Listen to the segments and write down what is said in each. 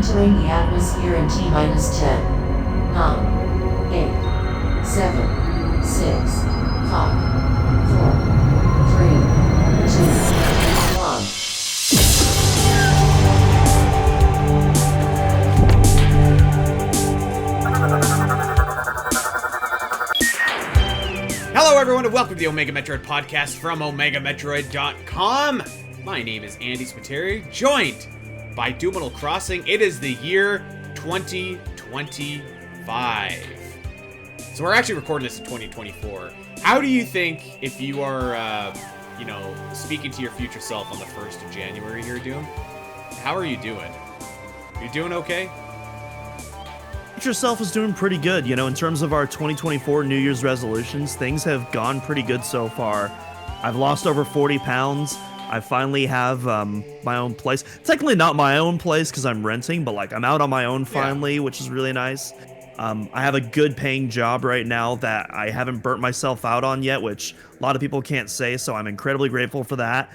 Entering the atmosphere in T-minus 10, 9, 8, 7, 6, 5, 4, 3, 2, 1. Hello everyone and welcome to the Omega Metroid podcast from OmegaMetroid.com. My name is Andy Spiteri, joined by Doomino Crossing. It is the year 2025. So we're actually recording this in 2024. How do you think, if you are, speaking to your future self on the 1st of January here, Doom, how are you doing? You doing okay? Future self is doing pretty good. In terms of our 2024 New Year's resolutions, things have gone pretty good so far. I've lost over 40 pounds. I finally have my own place. Technically not my own place because I'm renting, but I'm out on my own finally, which is really nice. I have a good paying job right now that I haven't burnt myself out on yet, which a lot of people can't say, so I'm incredibly grateful for that.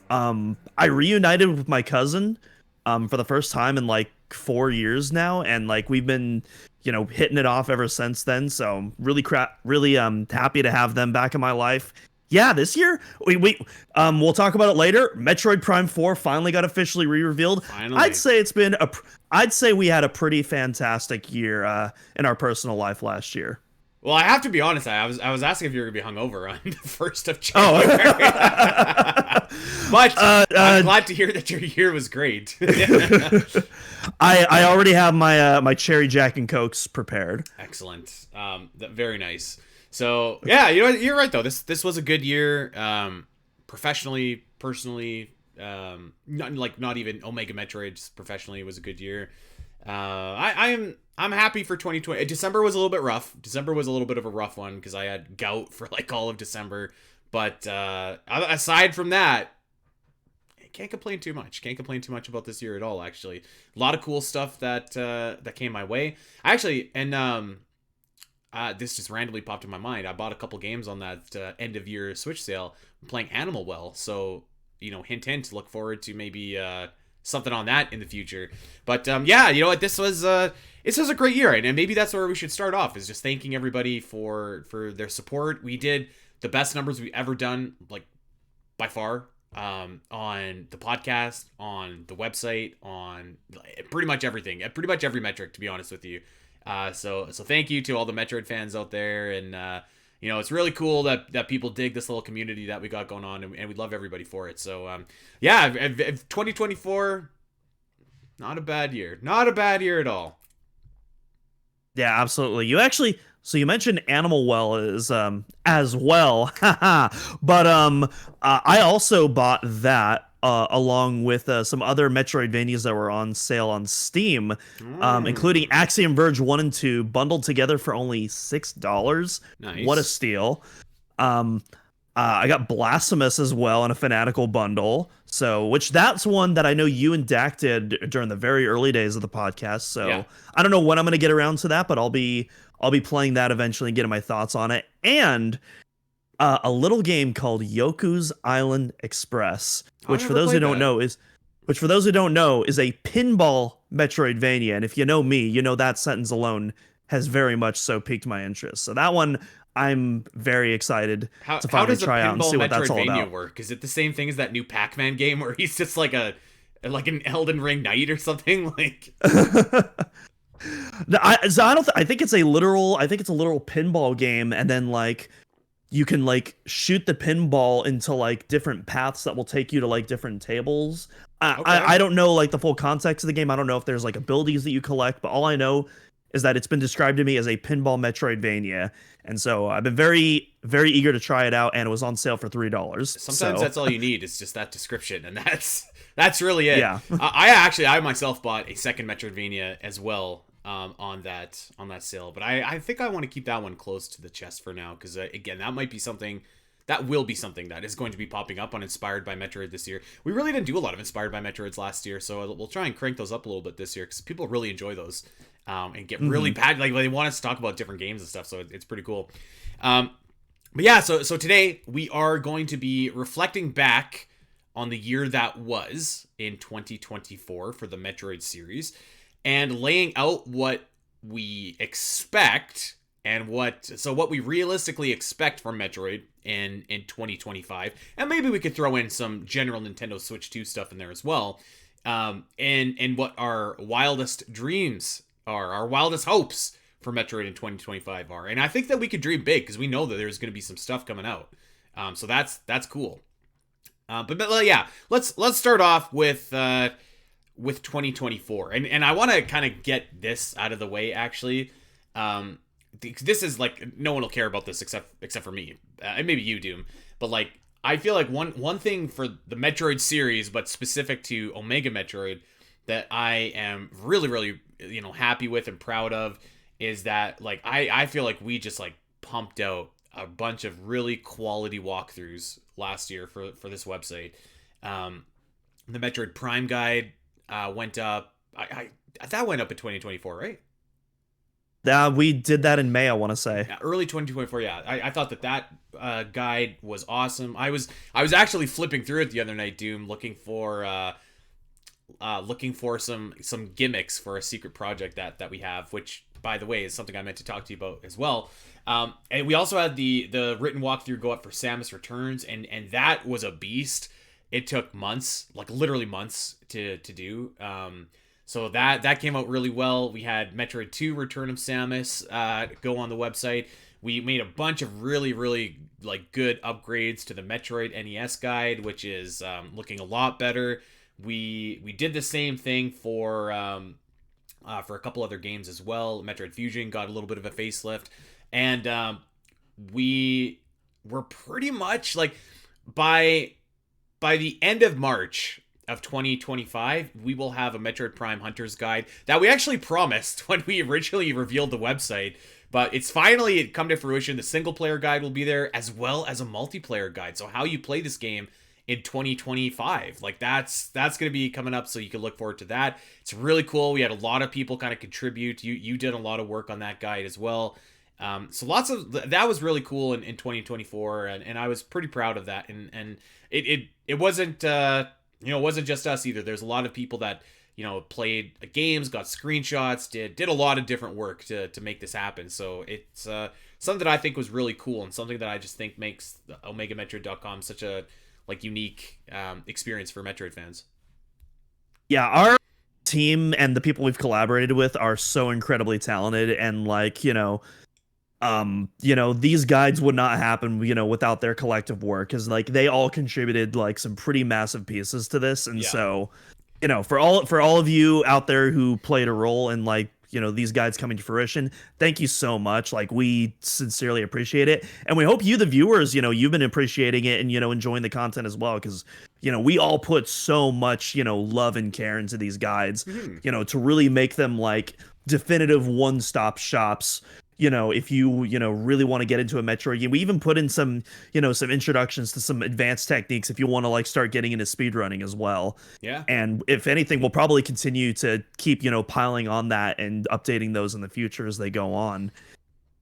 I reunited with my cousin for the first time in 4 years now, and we've been hitting it off ever since then, so I'm really happy to have them back in my life. Yeah, this year, we'll talk about it later. Metroid Prime 4 finally got officially re-revealed. Finally. I'd say we had a pretty fantastic year in our personal life last year. Well, I have to be honest. I was asking if you were going to be hungover on the 1st of January. But I'm glad to hear that your year was great. I already have my cherry Jack and Cokes prepared. Excellent. Very nice. So yeah, you're right though. This was a good year, professionally, personally. Not even Omega Metroid. Just professionally, it was a good year. I'm happy for 2020. December was a little bit rough. December was a little bit of a rough one because I had gout for all of December. But aside from that, I can't complain too much. Can't complain too much about this year at all. Actually, a lot of cool stuff that came my way. This just randomly popped in my mind. I bought a couple games on that end of year Switch sale. I'm playing Animal Well, so hint, look forward to maybe something on that in the future. But this was a great year, and maybe that's where we should start off, is just thanking everybody for their support. We did the best numbers we've ever done, by far, on the podcast, on the website, on pretty much everything, pretty much every metric, to be honest with you. So thank you to all the Metroid fans out there, and it's really cool that people dig this little community that we got going on, and we love everybody for it. So 2024, not a bad year at all. Yeah, absolutely. You mentioned Animal Well as well, but I also bought that along with some other Metroidvanias that were on sale on Steam, including Axiom Verge 1 and 2 bundled together for only $6. Nice. What a steal. I got Blasphemous as well in a Fanatical bundle, which that's one that I know you and Dak did during the very early days of the podcast. So yeah. I don't know when I'm going to get around to that, but I'll be playing that eventually and getting my thoughts on it. And a little game called Yoku's Island Express, which for those who don't know is a pinball Metroidvania. And if you know me, that sentence alone has very much so piqued my interest. So that one I'm very exciid to finally try out and see what that's all about. Work? Is it the same thing as that new Pac-Man game where he's just like an Elden Ring knight or something? I think it's a literal pinball game, and then you can shoot the pinball into different paths that will take you to different tables. Okay. I don't know the full context of the game. I don't know if there's abilities that you collect, but all I know is that it's been described to me as a pinball Metroidvania, and so I've been very, very eager to try it out, and it was on sale for $3. Sometimes that's all you need, is just that description, and that's really it. Yeah. I myself bought a second Metroidvania as well on that sale, but I think I want to keep that one close to the chest for now, because again, that will be something that is going to be popping up on Inspired by Metroid this year. We really didn't do a lot of Inspired by Metroids last year, so we'll try and crank those up a little bit this year, because people really enjoy those. And get really bad, they want us to talk about different games and stuff, so it's pretty cool. But yeah, so today we are going to be reflecting back on the year that was in 2024 for the Metroid series. and laying out what we expect and what we realistically expect from Metroid in 2025, and maybe we could throw in some general Nintendo Switch 2 stuff in there as well, and what our wildest dreams are, our wildest hopes for Metroid in 2025 are. And I think that we could dream big because we know that there's going to be some stuff coming out, so that's cool. But yeah, let's start off with 2024, and I want to kind of get this out of the way actually. This is like, no one will care about this except for me, and maybe you, Doom. But like, I feel like one thing for the Metroid series, but specific to Omega Metroid, that I am really happy with and proud of, is that like I feel like we just like pumped out a bunch of really quality walkthroughs last year for this website. The Metroid Prime guide went up. That went up in 2024, right? We did that in May, I want to say. Yeah, early 2024. Yeah, I thought that guide was awesome. I was actually flipping through it the other night, Doom, looking for some gimmicks for a secret project that we have, which, by the way, is something I meant to talk to you about as well. And we also had the written walkthrough go up for Samus Returns, and that was a beast. It took months, like literally months to do. So that came out really well. We had Metroid 2 Return of Samus go on the website. We made a bunch of really like good upgrades to the Metroid NES guide, which is looking a lot better. We did the same thing for a couple other games as well. Metroid Fusion got a little bit of a facelift, and we were pretty much like by the end of March of 2025, we will have a Metroid Prime Hunter's Guide that we actually promised when we originally revealed the website, but it's finally come to fruition. The single player guide will be there, as well as a multiplayer guide. So how you play this game in 2025, like that's going to be coming up, so you can look forward to that. It's really cool. We had a lot of people kind of contribute. You did a lot of work on that guide as well. So lots of that was really cool in 2024, and I was pretty proud of that. And it wasn't it wasn't just us either. There's a lot of people that played games, got screenshots, did a lot of different work to make this happen. So it's something that I think was really cool, and something that I just think makes OmegaMetroid.com such a like unique experience for Metroid fans. Yeah, our team and the people we've collaborated with are so incredibly talented, and like these guides would not happen without their collective work, because like they all contributed like some pretty massive pieces to this. And so for all of you out there who played a role in like these guides coming to fruition, thank you so much. Like, we sincerely appreciate it, and we hope you, the viewers, you've been appreciating it and enjoying the content as well, because we all put so much love and care into these guides, to really make them like definitive one-stop shops. If you really want to get into a Metroid game. We even put in some some introductions to some advanced techniques if you want to like start getting into speedrunning as well. Yeah. And if anything, we'll probably continue to keep piling on that and updating those in the future as they go on.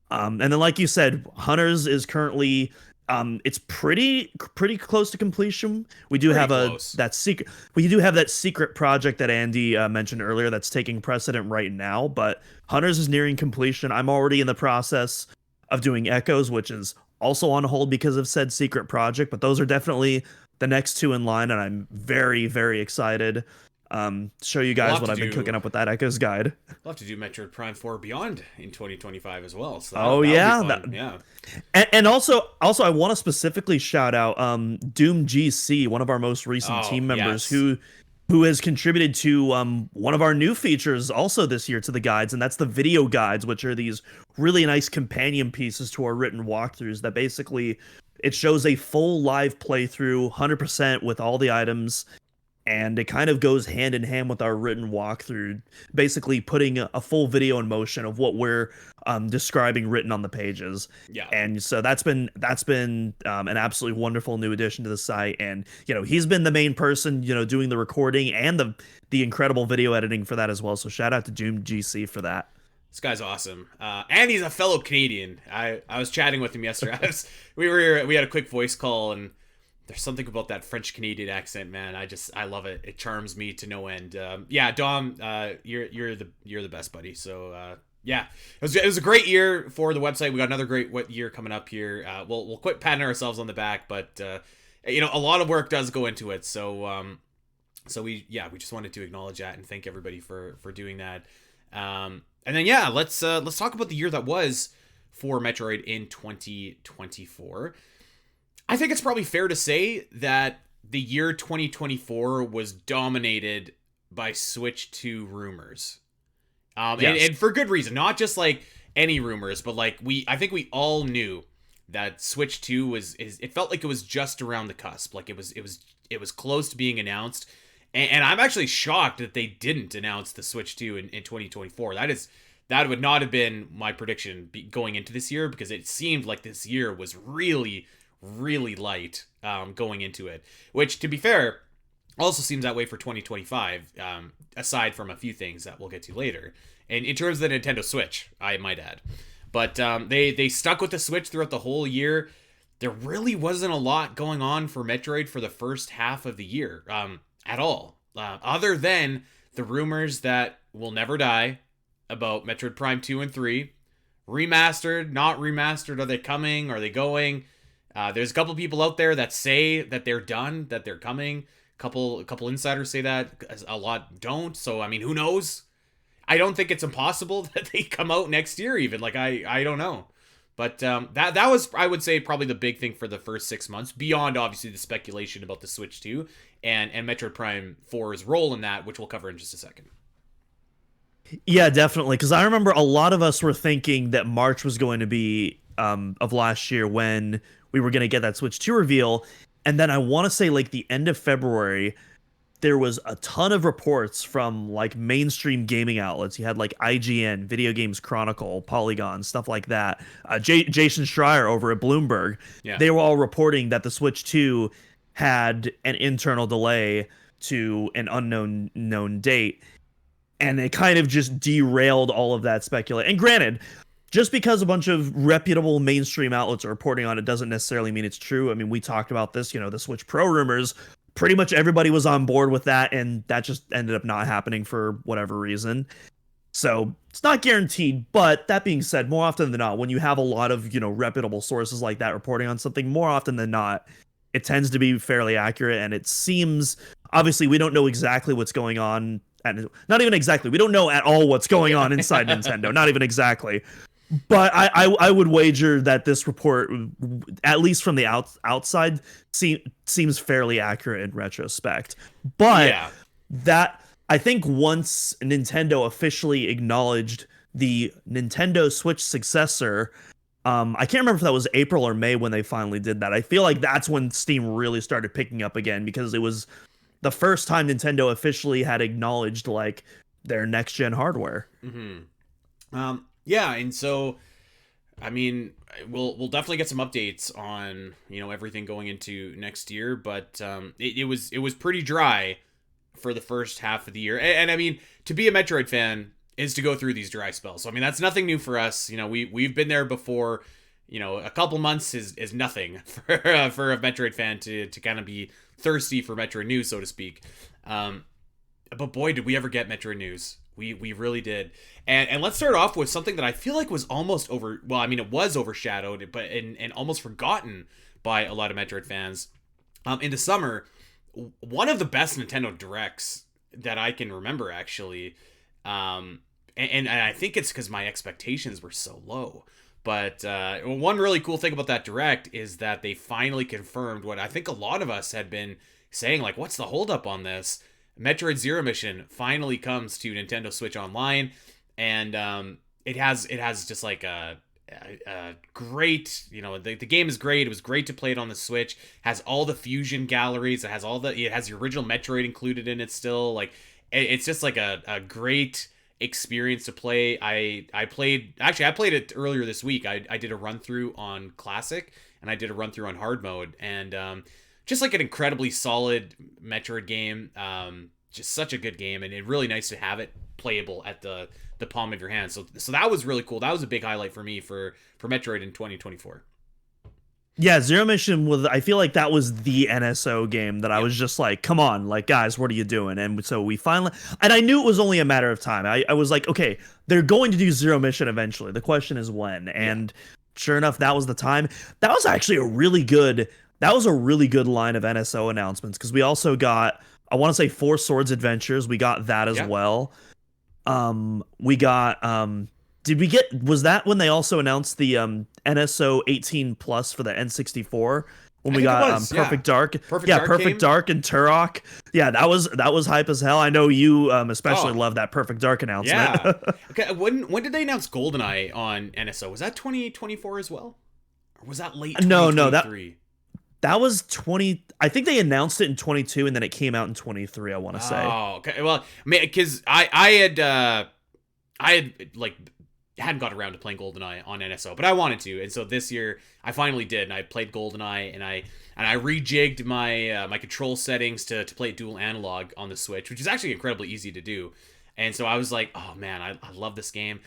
And then, like you said, Hunters is currently it's pretty close to completion. We do have that secret project that Andy mentioned earlier that's taking precedent right now, but Hunters is nearing completion. I'm already in the process of doing Echoes, which is also on hold because of said secret project, but those are definitely the next two in line, and I'm very excited show you guys what I've been cooking up with that Echoes guide. We'll have to do Metroid Prime 4 Beyond in 2025 as well. So yeah. And also I want to specifically shout out Doom GC, one of our most recent team members, who has contributed to one of our new features also this year to the guides, and that's the video guides, which are these really nice companion pieces to our written walkthroughs that basically it shows a full live playthrough 100% with all the items. And it kind of goes hand in hand with our written walkthrough, basically putting a full video in motion of what we're describing written on the pages. Yeah. And so that's been an absolutely wonderful new addition to the site. And he's been the main person doing the recording and the incredible video editing for that as well. So shout out to Doom GC for that. This guy's awesome, and he's a fellow Canadian. I was chatting with him yesterday. We had a quick voice call, and There's something about that French Canadian accent, man. I love it. It charms me to no end. Yeah, Dom, you're the best, buddy. So yeah, it was a great year for the website. We got another great year coming up here. We'll quit patting ourselves on the back, but you know, a lot of work does go into it. So we just wanted to acknowledge that and thank everybody for doing that. And then yeah, let's talk about the year that was for Metroid in 2024. I think it's probably fair to say that the year 2024 was dominated by Switch 2 rumors. Yes. And for good reason, not just like any rumors, but like I think we all knew that Switch 2 it felt like it was just around the cusp. Like it was close to being announced. And I'm actually shocked that they didn't announce the Switch 2 in 2024. That would not have been my prediction going into this year, because it seemed like this year was really, really light going into it, which, to be fair, also seems that way for 2025, aside from a few things that we'll get to later. And in terms of the Nintendo Switch, I might add. But they stuck with the Switch throughout the whole year. There really wasn't a lot going on for Metroid for the first half of the year at all, other than the rumors that will never die about Metroid Prime 2 and 3. Remastered, not remastered, are they coming, are they going? There's a couple people out there that say that they're done, that they're coming. Couple insiders say that, a lot don't. So I mean, who knows? I don't think it's impossible that they come out next year even. Like I don't know. But that was, I would say, probably the big thing for the first 6 months, beyond obviously the speculation about the Switch 2 and Metroid Prime 4's role in that, which we'll cover in just a second. Yeah, definitely. Because I remember a lot of us were thinking that March was going to be of last year when we were going to get that Switch 2 reveal. And then I want to say like the end of February, there was a ton of reports from like mainstream gaming outlets. You had like IGN, Video Games Chronicle, Polygon, stuff like that. Jason Schreier over at Bloomberg, Yeah. they were all reporting that the Switch 2 had an internal delay to an unknown known date. And it kind of just derailed all of that speculation. And granted, just because a bunch of reputable mainstream outlets are reporting on it doesn't necessarily mean it's true. I mean, we talked about this, you know, the Switch Pro rumors. Pretty much everybody was on board with that, and that just ended up not happening for whatever reason. So it's not guaranteed, but that being said, more often than not, when you have a lot of, you know, reputable sources like that reporting on something, more often than not, it tends to be fairly accurate. And it seems, obviously, we don't know exactly what's going on. And not even exactly. We don't know at all what's going on inside Nintendo. Not even exactly. But I would wager that this report, at least from the outside, seems fairly accurate in retrospect. But Yeah. that, I think once Nintendo officially acknowledged the Nintendo Switch successor, I can't remember if that was April or May when they finally did that. I feel like that's when Steam really started picking up again, because it was the first time Nintendo officially had acknowledged like their next gen hardware. Mm-hmm. Yeah, and so, I mean, we'll definitely get some updates on, you know, everything going into next year, but it was pretty dry for the first half of the year, and I mean, to be a Metroid fan is to go through these dry spells. So I mean, that's nothing new for us. You know, we've been there before. You know, a couple months is nothing for a Metroid fan to kind of be thirsty for Metroid news, so to speak. But boy, did we ever get Metroid news. We really did. And let's start off with something that I feel like was almost it was overshadowed, but and almost forgotten by a lot of Metroid fans. In the summer, one of the best Nintendo Directs that I can remember, actually. And I think it's because my expectations were so low. But one really cool thing about that Direct is that they finally confirmed what I think a lot of us had been saying, like, what's the holdup on this? Metroid Zero Mission finally comes to Nintendo Switch Online, and it has just like a great, you know, the game is great. It was great to play it on the Switch. Has all the fusion galleries. It has the original Metroid included in it still. Like, it's just like a great experience to play. I played it earlier this week. I did a run through on Classic, and I did a run through on Hard Mode, and just like an incredibly solid Metroid game. Just such a good game, and it's really nice to have it playable at the palm of your hand. So that was really cool. That was a big highlight for me for Metroid in 2024. Yeah, Zero Mission was, I feel like that was the NSO game that I was just like, come on, like, guys, what are you doing? And so we finally, and I knew it was only a matter of time. I was like, okay, they're going to do Zero Mission eventually. The question is when. And sure enough, that was the time. That was actually that was a really good line of NSO announcements, because we also got, I want to say, Four Swords Adventures. We got that as well. We got, was that when they also announced the NSO 18 plus for the N64? When we got Perfect Dark. Perfect Dark and Turok. Yeah, that was hype as hell. I know you especially love that Perfect Dark announcement. Yeah. Okay, when did they announce GoldenEye on NSO? Was that 2024 as well? Or was that late 2023? No, that was 20. I think they announced it in 22 and then it came out in 23, I want to say. Oh, okay. Well, because I had like hadn't got around to playing GoldenEye on NSO, but I wanted to, and so this year I finally did, and I played GoldenEye, and I rejigged my my control settings to play it dual analog on the Switch, which is actually incredibly easy to do. And so I was like, oh man, I love this game.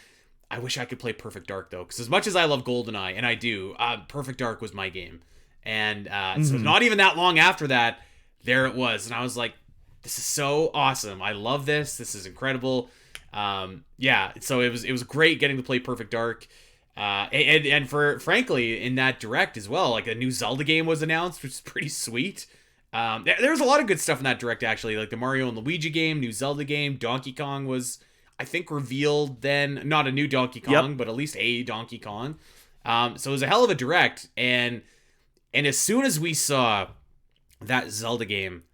I wish I could play Perfect Dark though, because as much as I love GoldenEye, and I do, Perfect Dark was my game, and so not even that long after that, there it was, and I was like, this is so awesome. I love this. This is incredible. So it was great getting to play Perfect Dark, and for frankly in that direct as well, like a new Zelda game was announced, which is pretty sweet. There was a lot of good stuff in that direct actually, like the Mario and Luigi game, new Zelda game, Donkey Kong was I think revealed then, not a new Donkey Kong, but at least a Donkey Kong. So it was a hell of a direct, and as soon as we saw that Zelda game,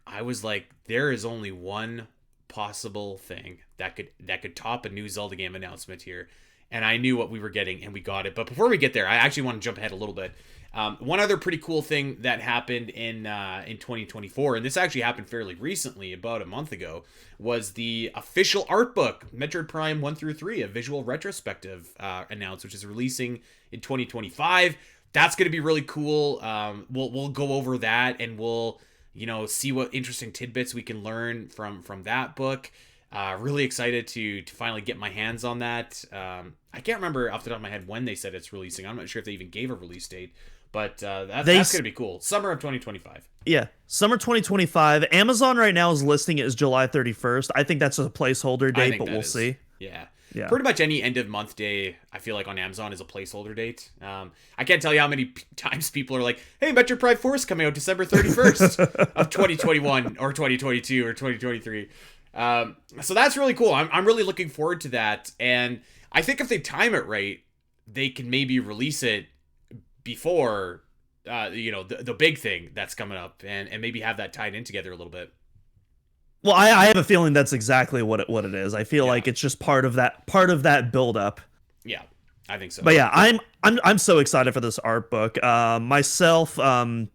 I was like, there is only one possible thing that could top a new Zelda game announcement here, and I knew what we were getting, and we got it. But before we get there, I actually want to jump ahead a little bit. One other pretty cool thing that happened in 2024, and this actually happened fairly recently, about a month ago, was the official art book, Metroid Prime 1 through 3, a visual retrospective announced, which is releasing in 2025. That's going to be really cool. We'll go over that, and we'll see what interesting tidbits we can learn from that book. Really excited to finally get my hands on that. I can't remember off the top of my head when they said it's releasing. I'm not sure if they even gave a release date, but that's going to be cool. Summer of 2025. Yeah, summer 2025. Amazon right now is listing it as July 31st. I think that's a placeholder date, but we'll see. Yeah. Pretty much any end of month day, I feel like on Amazon is a placeholder date. I can't tell you how many times people are like, hey, Metroid Prime 4 is coming out December 31st of 2021 or 2022 or 2023. So that's really cool. I'm really looking forward to that. And I think if they time it right, they can maybe release it before, the big thing that's coming up, and maybe have that tied in together a little bit. Well, I have a feeling that's exactly what it is. I feel like it's just part of that build up. Yeah, I think so. But yeah, I'm so excited for this art book. Myself, Trav,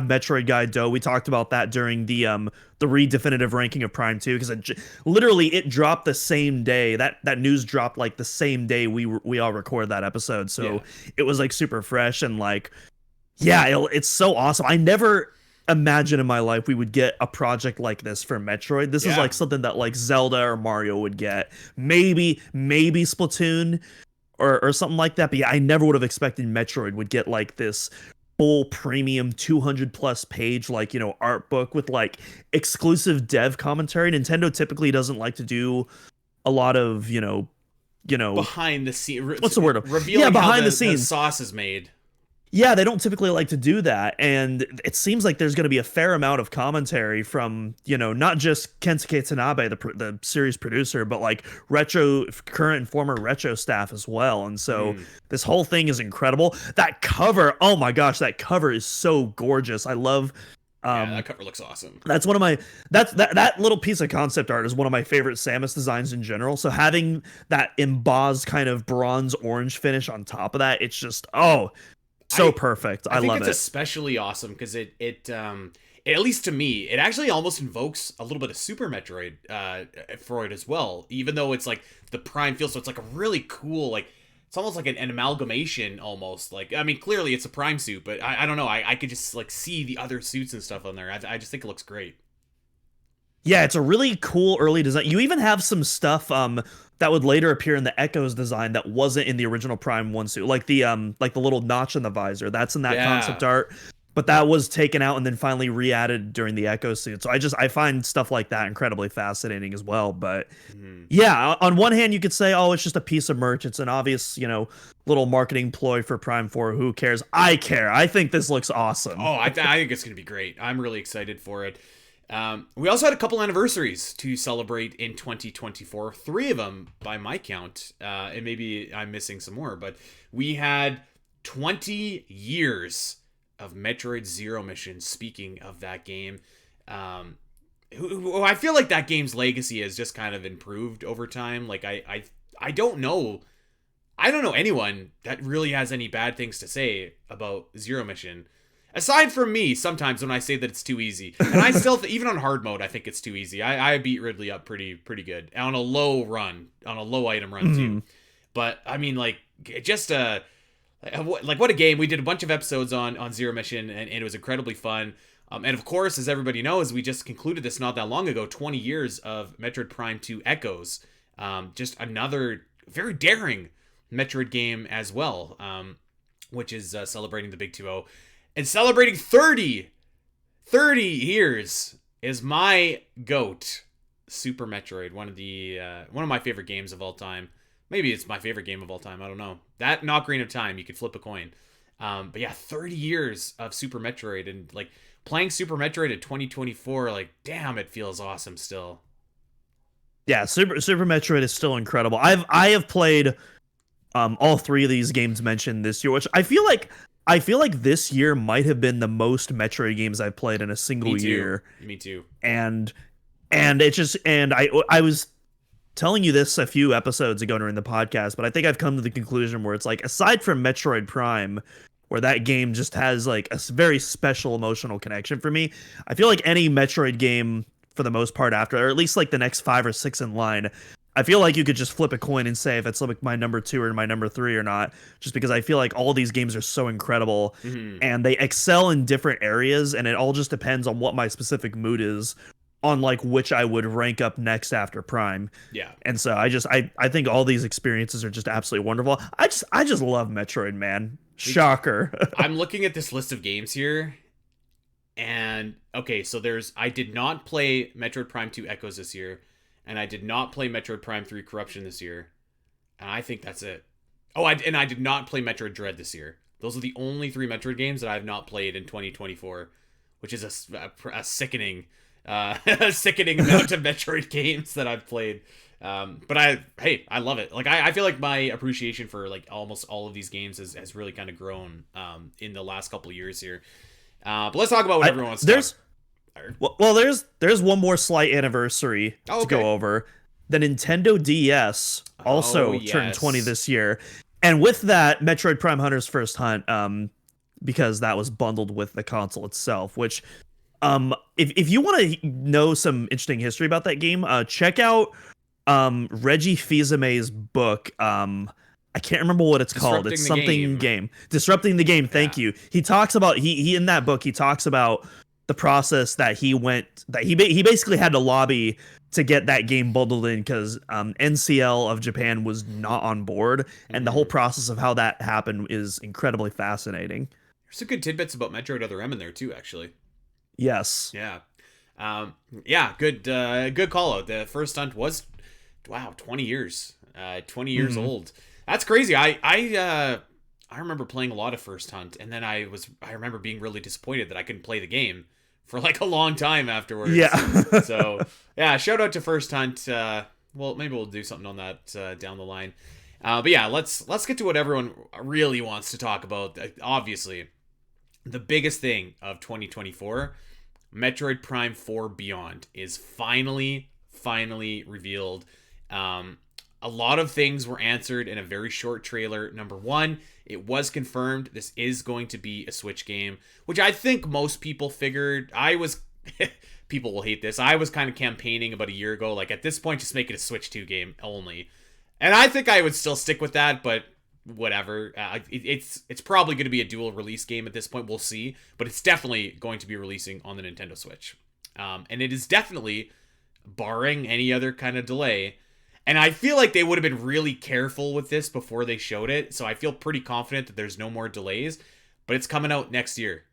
Metroid Guy Doe, we talked about that during the redefinitive ranking of Prime 2, because it dropped the same day. That news dropped like the same day we all recorded that episode. So it was like super fresh, and like, it's so awesome. I never imagine in my life we would get a project like this for Metroid. This is like something that like Zelda or Mario would get. Maybe Splatoon or something like that. But yeah, I never would have expected Metroid would get like this full premium 200 plus page art book with like exclusive dev commentary. Nintendo typically doesn't like to do a lot of behind the scenes. What's the word? Revealing behind how the scenes the sauce is made. Yeah, they don't typically like to do that, and it seems like there's going to be a fair amount of commentary from, not just Kensuke Tanabe, the series producer, but like current and former Retro staff as well. And so this whole thing is incredible. That cover, oh my gosh, that cover is so gorgeous. I love. That cover looks awesome. That's one of my that little piece of concept art is one of my favorite Samus designs in general. So having that embossed kind of bronze orange finish on top of that, it's just perfect. I love it. It's especially awesome because it at least to me, it actually almost invokes a little bit of Super Metroid for it as well. Even though it's like the Prime feel, so it's like a really cool, like it's almost like an amalgamation almost. Like, I mean, clearly it's a Prime suit, but I don't know. I could just like see the other suits and stuff on there. I just think it looks great. Yeah, it's a really cool early design. You even have some stuff that would later appear in the Echoes design that wasn't in the original Prime 1 suit. Like the little notch in the visor. That's in that Yeah. concept art. But that was taken out and then finally re-added during the Echo suit. So I find stuff like that incredibly fascinating as well. But Mhm. yeah, on one hand you could say, oh, it's just a piece of merch. It's an obvious, little marketing ploy for Prime 4. Who cares? I care. I think this looks awesome. Oh, I think it's going to be great. I'm really excited for it. We also had a couple anniversaries to celebrate in 2024. 3 of them by my count, and maybe I'm missing some more. But we had 20 years of Metroid Zero Mission. Speaking of that game, I feel like that game's legacy has just kind of improved over time. Like I don't know. I don't know anyone that really has any bad things to say about Zero Mission. Aside from me, sometimes when I say that it's too easy, and I still, even on hard mode, I think it's too easy. I beat Ridley up pretty good on a low run, on a low item run too. But I mean, like, just what a game. We did a bunch of episodes on Zero Mission, and it was incredibly fun. And of course, as everybody knows, we just concluded this not that long ago. 20 years of Metroid Prime 2 Echoes. Just another very daring Metroid game as well, which is celebrating the Big 2-0. And celebrating 30 years is my GOAT, Super Metroid, one of my favorite games of all time. Maybe it's my favorite game of all time. I don't know. That and Ocarina of Time, you could flip a coin. But yeah, 30 years of Super Metroid, and like playing Super Metroid at 2024, like damn, it feels awesome still. Yeah, Super Metroid is still incredible. I have played all 3 of these games mentioned this year, which I feel like this year might have been the most Metroid games I've played in a single year. Me too. And I was telling you this a few episodes ago during the podcast, but I think I've come to the conclusion where it's like, aside from Metroid Prime, where that game just has like a very special emotional connection for me, I feel like any Metroid game for the most part after, or at least like the next 5 or 6 in line, I feel like you could just flip a coin and say if it's like my number 2 or my number 3 or not, just because I feel like all these games are so incredible and they excel in different areas, and it all just depends on what my specific mood is on like which I would rank up next after Prime. Yeah. And so I think all these experiences are just absolutely wonderful. I just love Metroid, man. Shocker. I'm looking at this list of games here, and okay, so I did not play Metroid Prime 2 Echoes this year, and I did not play Metroid Prime 3 Corruption this year, and I think that's it. Oh, I did not play Metroid Dread this year. Those are the only 3 Metroid games that I have not played in 2024, which is a sickening sickening amount of Metroid games that I've played. But I love it. Like I feel like my appreciation for like almost all of these games has really kind of grown in the last couple of years here. But let's talk about what everyone wants to talk. Well, there's one more slight anniversary to go over. The Nintendo DS also turned 20 this year, and with that, Metroid Prime Hunter's First Hunt, because that was bundled with the console itself, which. If you want to know some interesting history about that game, check out Reggie Fils-Aimé's book. I can't remember what it's called. It's something game. Disrupting the Game. Thank you. He talks about he in that book he talks about the process that he basically had to lobby to get that game bundled in because NCL of Japan was not on board, and the whole process of how that happened is incredibly fascinating. There's some good tidbits about Metroid Other M in there too, actually. Yes. Yeah. Good call out. The First Hunt was 20 years. 20 years old. That's crazy. I remember playing a lot of First Hunt, and then I remember being really disappointed that I couldn't play the game for like a long time afterwards. Yeah. So, yeah, shout out to First Hunt. Well, maybe we'll do something on that down the line. But yeah, let's get to what everyone really wants to talk about. Obviously, the biggest thing of 2024, Metroid Prime 4 Beyond is finally revealed. A lot of things were answered in a very short trailer. Number one, it was confirmed this is going to be a Switch game, which I think most people figured. People will hate this. I was kind of campaigning about a year ago, like at this point, just make it a Switch 2 game only. And I think I would still stick with that, but whatever. It's probably going to be a dual release game at this point. We'll see, but it's definitely going to be releasing on the Nintendo Switch. And it is definitely barring any other kind of delay. And I feel like they would have been really careful with this before they showed it, so I feel pretty confident that there's no more delays. But it's coming out next year.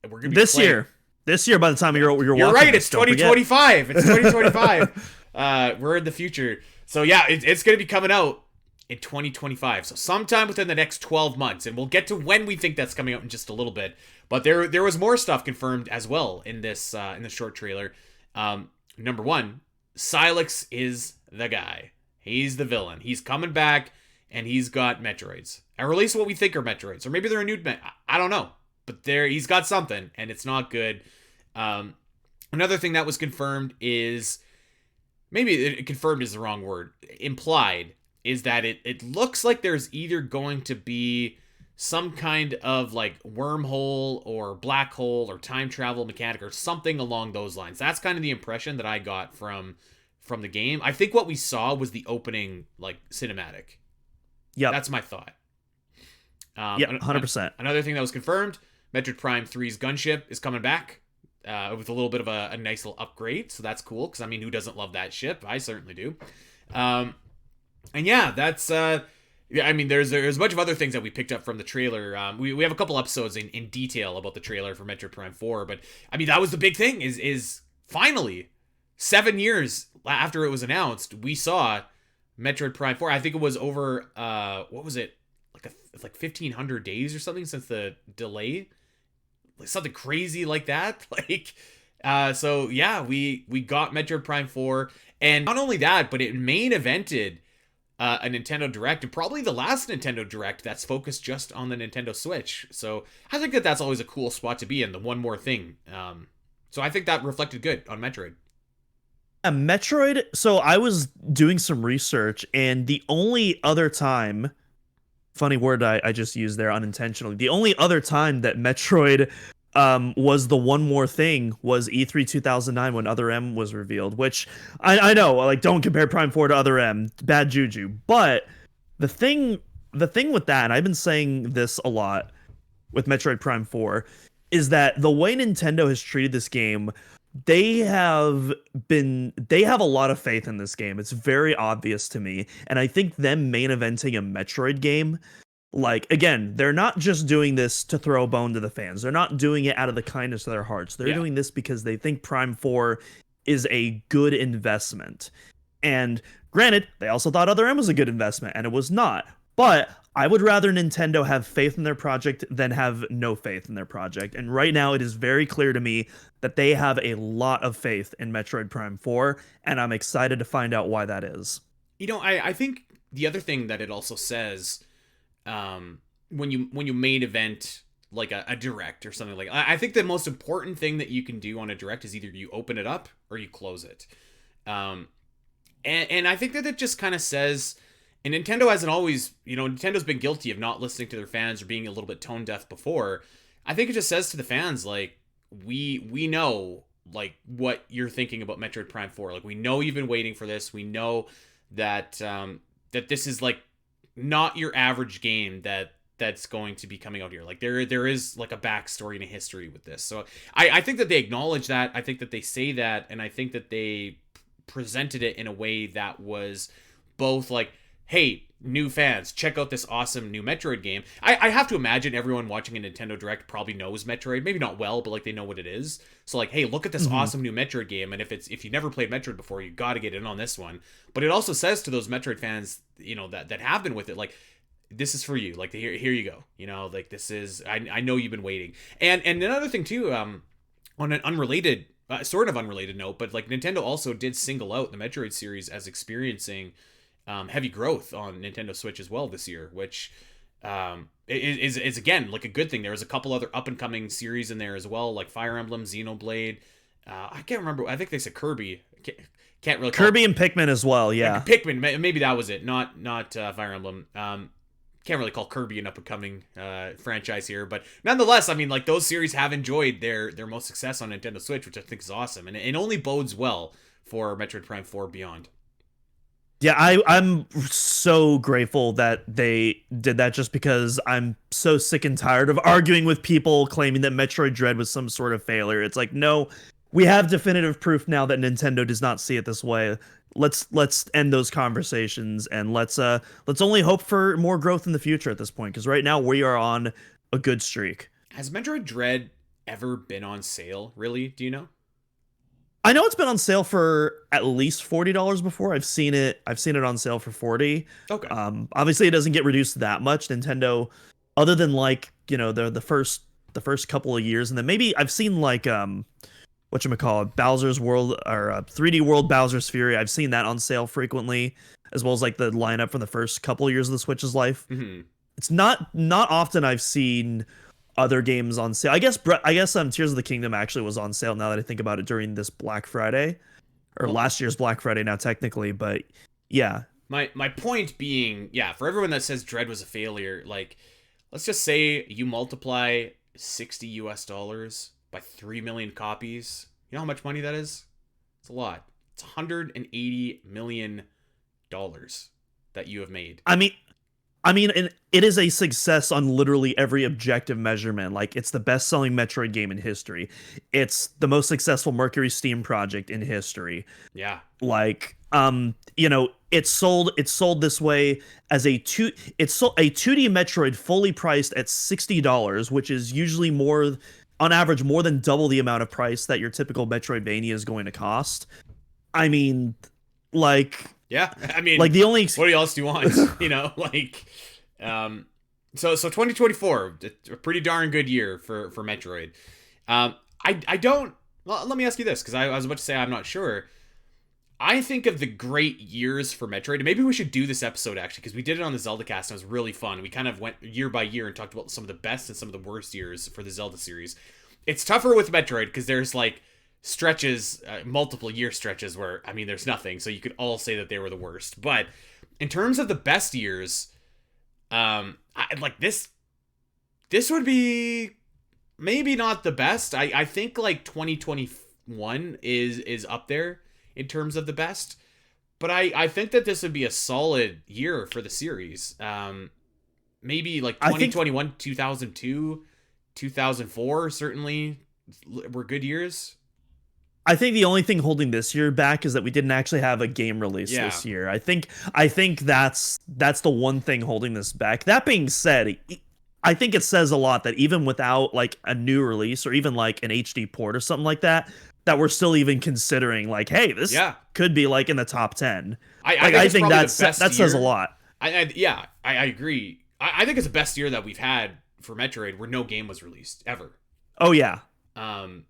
We're gonna be This year. This year, by the time you're watching, you're right. this, It's 2025. It's 2025. We're in the future. So yeah, it's going to be coming out in 2025. So sometime within the next 12 months, and we'll get to when we think that's coming out in just a little bit. But there was more stuff confirmed as well in this short trailer. Number one, Silex is the guy. He's the villain. He's coming back, and he's got Metroids. Or at least what we think are Metroids, or maybe they're a new. I don't know. But he's got something, and it's not good. Another thing that was confirmed is, maybe confirmed is the wrong word, implied, is that it looks like there's either going to be some kind of like wormhole or black hole or time travel mechanic or something along those lines. That's kind of the impression that I got from the game. I think what we saw was the opening like cinematic. Yeah, that's my thought. Yeah, 100%. Another thing that was confirmed, Metroid Prime 3's gunship is coming back with a little bit of a nice little upgrade, so that's cool, because, I mean, who doesn't love that ship? I certainly do. And yeah, that's... yeah, I mean, there's a bunch of other things that we picked up from the trailer. We have a couple episodes in detail about the trailer for Metroid Prime 4, but, I mean, that was the big thing, is finally, 7 years after it was announced, we saw Metroid Prime 4. I think it was over, what was it? Like 1,500 days or something since the delay, like something crazy like that. Like, so yeah, we got Metroid Prime 4, and not only that, but it main evented a Nintendo Direct, and probably the last Nintendo Direct that's focused just on the Nintendo Switch. So I think that's always a cool spot to be in. The one more thing. So I think that reflected good on Metroid. Metroid. So I was doing some research, and the only other time. Funny word I just used there unintentionally. The only other time that Metroid was the one more thing was E3 2009 when Other M was revealed, which I know, like, don't compare Prime 4 to Other M, bad juju. But the thing with that, and I've been saying this a lot with Metroid Prime 4, is that the way Nintendo has treated this game, they have a lot of faith in this game. It's very obvious to me. And I think them main eventing a Metroid game, like, again, they're not just doing this to throw a bone to the fans. They're not doing it out of the kindness of their hearts. They're doing this because they think Prime 4 is a good investment. And granted, they also thought Other M was a good investment, and it was not. But I would rather Nintendo have faith in their project than have no faith in their project. And right now, it is very clear to me that they have a lot of faith in Metroid Prime 4, and I'm excited to find out why that is. You know, I think the other thing that it also says, when you main event like a direct or something like that, I think the most important thing that you can do on a direct is either you open it up or you close it. And I think that it just kind of says... And Nintendo hasn't always, Nintendo's been guilty of not listening to their fans or being a little bit tone deaf before. I think it just says to the fans, like, we know, like, what you're thinking about Metroid Prime 4. Like, we know you've been waiting for this. We know that that this is, like, not your average game that's going to be coming out here. Like, there is, like, a backstory and a history with this. So I think that they acknowledge that. I think that they say that. And I think that they presented it in a way that was both, like, hey, new fans, check out this awesome new Metroid game. I have to imagine everyone watching a Nintendo Direct probably knows Metroid. Maybe not well, but like they know what it is. So like, hey, look at this awesome new Metroid game. And if you never played Metroid before, you got to get in on this one. But it also says to those Metroid fans, that have been with it, like, this is for you. Like, here you go. Like, this is, I know you've been waiting. And another thing too, on an unrelated, sort of unrelated note, but like Nintendo also did single out the Metroid series as experiencing heavy growth on Nintendo Switch as well this year, which is again like a good thing. There was a couple other up and coming series in there as well, like Fire Emblem, Xenoblade. I can't remember. I think they said Kirby. Can't really. Kirby and Pikmin as well. Yeah, like Pikmin. Maybe that was it. Not Fire Emblem. Can't really call Kirby an up and coming franchise here, but nonetheless, I mean, like, those series have enjoyed their most success on Nintendo Switch, which I think is awesome, and it only bodes well for Metroid Prime 4 Beyond. Yeah, I'm so grateful that they did that, just because I'm so sick and tired of arguing with people claiming that Metroid Dread was some sort of failure. It's like, no, we have definitive proof now that Nintendo does not see it this way. Let's end those conversations and let's only hope for more growth in the future at this point, because right now we are on a good streak. Has Metroid Dread ever been on sale, really? Do you know? I know it's been on sale for at least $40 before. I've seen it on sale for 40. Okay. Obviously it doesn't get reduced that much. Nintendo, other than like, the first couple of years, and then maybe I've seen like whatchamacallit, Bowser's World, or 3D World Bowser's Fury. I've seen that on sale frequently, as well as like the lineup from the first couple of years of the Switch's life. Mm-hmm. It's not often I've seen other games on sale. I guess Tears of the Kingdom actually was on sale, now that I think about it, during this Black Friday, or last year's Black Friday now technically, but yeah. My point being, yeah, for everyone that says Dread was a failure, like, let's just say you multiply $60 by 3 million copies. You know how much money that is? It's a lot. It's $180 million that you have made. I mean, it is a success on literally every objective measurement. Like, it's the best-selling Metroid game in history. It's the most successful Mercury Steam project in history. Yeah. Like, it's sold this way as it's sold a 2D Metroid fully priced at $60, which is usually more, on average, more than double the amount of price that your typical Metroidvania is going to cost. I mean, like, yeah, I mean, like the only what else do you want? Like, so 2024, a pretty darn good year for Metroid. I don't. Well, let me ask you this, because I was about to say I'm not sure. I think of the great years for Metroid, and maybe we should do this episode actually, because we did it on the Zelda cast and it was really fun. We kind of went year by year and talked about some of the best and some of the worst years for the Zelda series. It's tougher with Metroid because there's like stretches, multiple year stretches where, I mean, there's nothing, so you could all say that they were the worst. But in terms of the best years, like this would be maybe not the best. I think like 2021 is up there in terms of the best, but I think that this would be a solid year for the series. Maybe like 2021, 2002, 2004 certainly were good years. I think the only thing holding this year back is that we didn't actually have a game release this year. I think that's the one thing holding this back. That being said, I think it says a lot that even without like a new release or even like an HD port or something like that, that we're still even considering like, hey, this could be like in the top 10. I think that says a lot. I agree. I think it's the best year that we've had for Metroid where no game was released ever. Oh yeah. I'm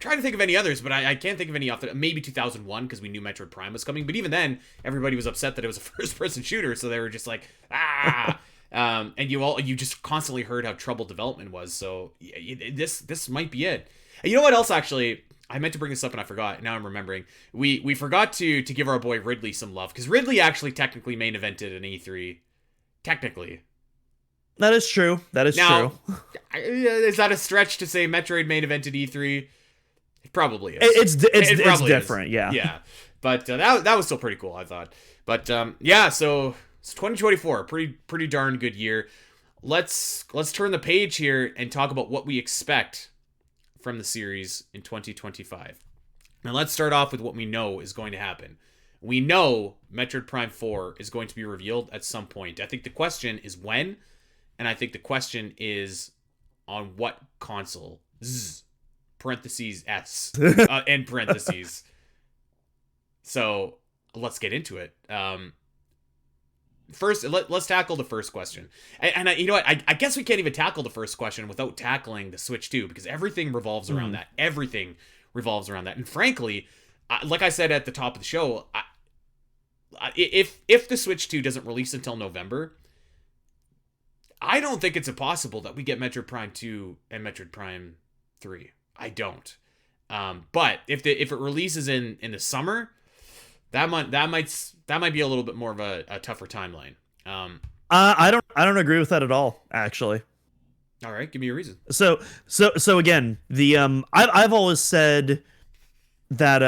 trying to think of any others, but I can't think of any off the... Maybe 2001, because we knew Metroid Prime was coming. But even then, everybody was upset that it was a first-person shooter, so they were just like, ah! And you just constantly heard how troubled development was, so this might be it. And you know what else, actually? I meant to bring this up and I forgot. Now I'm remembering. We forgot to give our boy Ridley some love, because Ridley actually technically main evented an E3. Technically. That is true. True. Is that a stretch to say Metroid main evented E3? It probably is. It's different, yeah. Yeah, but that was still pretty cool, I thought. But yeah, so it's 2024, pretty darn good year. Let's turn the page here and talk about what we expect from the series in 2025. Now let's start off with what we know is going to happen. We know Metroid Prime 4 is going to be revealed at some point. I think the question is when, and I think the question is on what console. Parentheses S end parentheses. So let's get into it. First, let's tackle the first question. And you know what? I guess we can't even tackle the first question without tackling the Switch 2, because everything revolves around that. Everything revolves around that. And frankly, like I said at the top of the show, if the Switch 2 doesn't release until November, I don't think it's impossible that we get Metroid Prime 2 and Metroid Prime 3. I don't. But if it releases in the summer, that might be a little bit more of a tougher timeline. I don't agree with that at all, actually. All right, give me a reason. So again, the I've always said that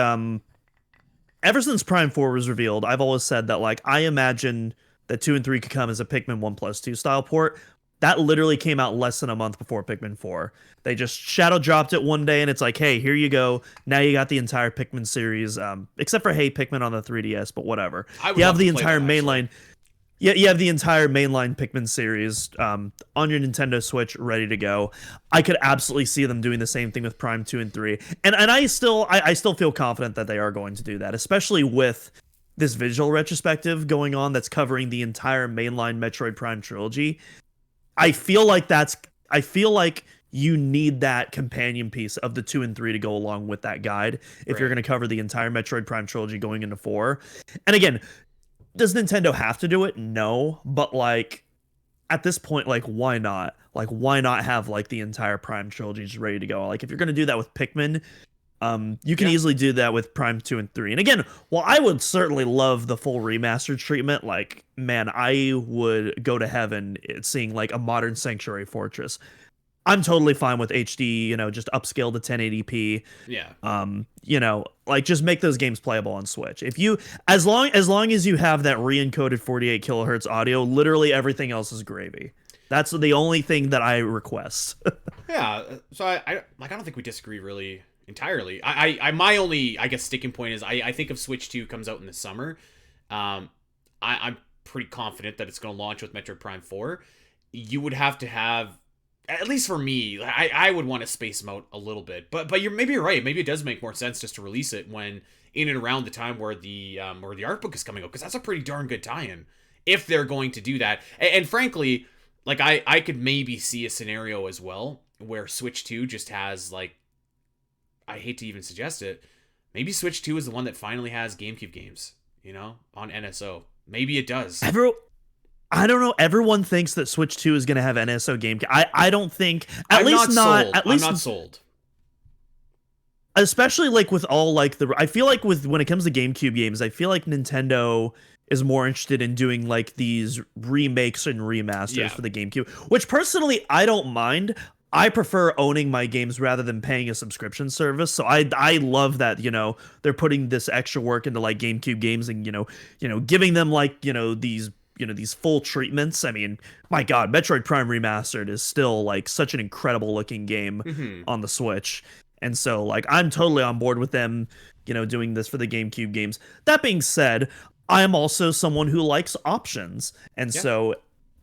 ever since Prime 4 was revealed, I've always said that like I imagine that 2 and 3 could come as a Pikmin 1+2 style port. That literally came out less than a month before Pikmin 4. They just shadow dropped it one day, and it's like, hey, here you go. Now you got the entire Pikmin series, except for Hey Pikmin on the 3DS, but whatever. I would You love have to the play entire that, mainline. actually. Yeah, you have the entire mainline Pikmin series on your Nintendo Switch ready to go. I could absolutely see them doing the same thing with Prime 2 and 3. And I still feel confident that they are going to do that, especially with this visual retrospective going on that's covering the entire mainline Metroid Prime trilogy. I feel like you need that companion piece of the 2 and 3 to go along with that guide if you're Right. going to cover the entire Metroid Prime trilogy going into 4. And again, does Nintendo have to do it? No, but like at this point, like why not? Like why not have like the entire Prime trilogy just ready to go? Like if you're gonna do that with Pikmin, you can Yeah. easily do that with Prime 2 and 3. And again, while I would certainly love the full remastered treatment, like man, I would go to heaven seeing like a modern Sanctuary Fortress. I'm totally fine with HD, just upscale to 1080p. Yeah. Like just make those games playable on Switch. If you as long as you have that re-encoded 48 kilohertz audio, literally everything else is gravy. That's the only thing that I request. Yeah. So I don't think we disagree really entirely. I my only, I guess, sticking point is I think if Switch 2 comes out in the summer, I'm pretty confident that it's going to launch with Metroid Prime 4. You would have to have, at least for me, I would want to space them out a little bit. But maybe you're right. Maybe it does make more sense just to release it when in and around the time where the art book is coming out, because that's a pretty darn good tie-in if they're going to do that. And frankly, like I could maybe see a scenario as well where Switch 2 just has, like, I hate to even suggest it, maybe Switch 2 is the one that finally has GameCube games, on NSO. Maybe it does. I don't know. Everyone thinks that Switch 2 is going to have NSO game. I don't think. I'm not sold. Especially like with all like I feel like when it comes to GameCube games, I feel like Nintendo is more interested in doing like these remakes and remasters for the GameCube, which personally I don't mind. I prefer owning my games rather than paying a subscription service. So I love that, they're putting this extra work into like GameCube games and giving them like, these full treatments. I mean, my God, Metroid Prime Remastered is still like such an incredible looking game on the Switch. And so like I'm totally on board with them, doing this for the GameCube games. That being said, I am also someone who likes options. And so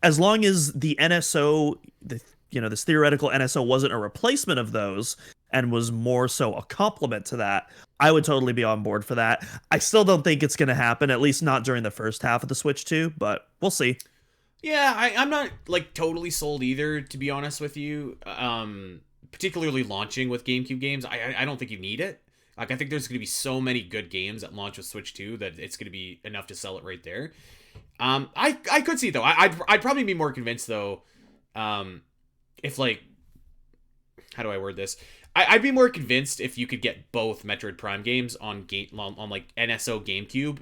as long as the NSO, this theoretical NSO wasn't a replacement of those and was more so a complement to that, I would totally be on board for that. I still don't think it's going to happen, at least not during the first half of the Switch 2, but we'll see. Yeah, I'm not like totally sold either, to be honest with you. Particularly launching with GameCube games, I don't think you need it. Like, I think there's going to be so many good games that launch with Switch 2 that it's going to be enough to sell it right there. I could see it, though. I'd probably be more convinced, though, if, like, how do I word this? I'd be more convinced if you could get both Metroid Prime games on like NSO GameCube,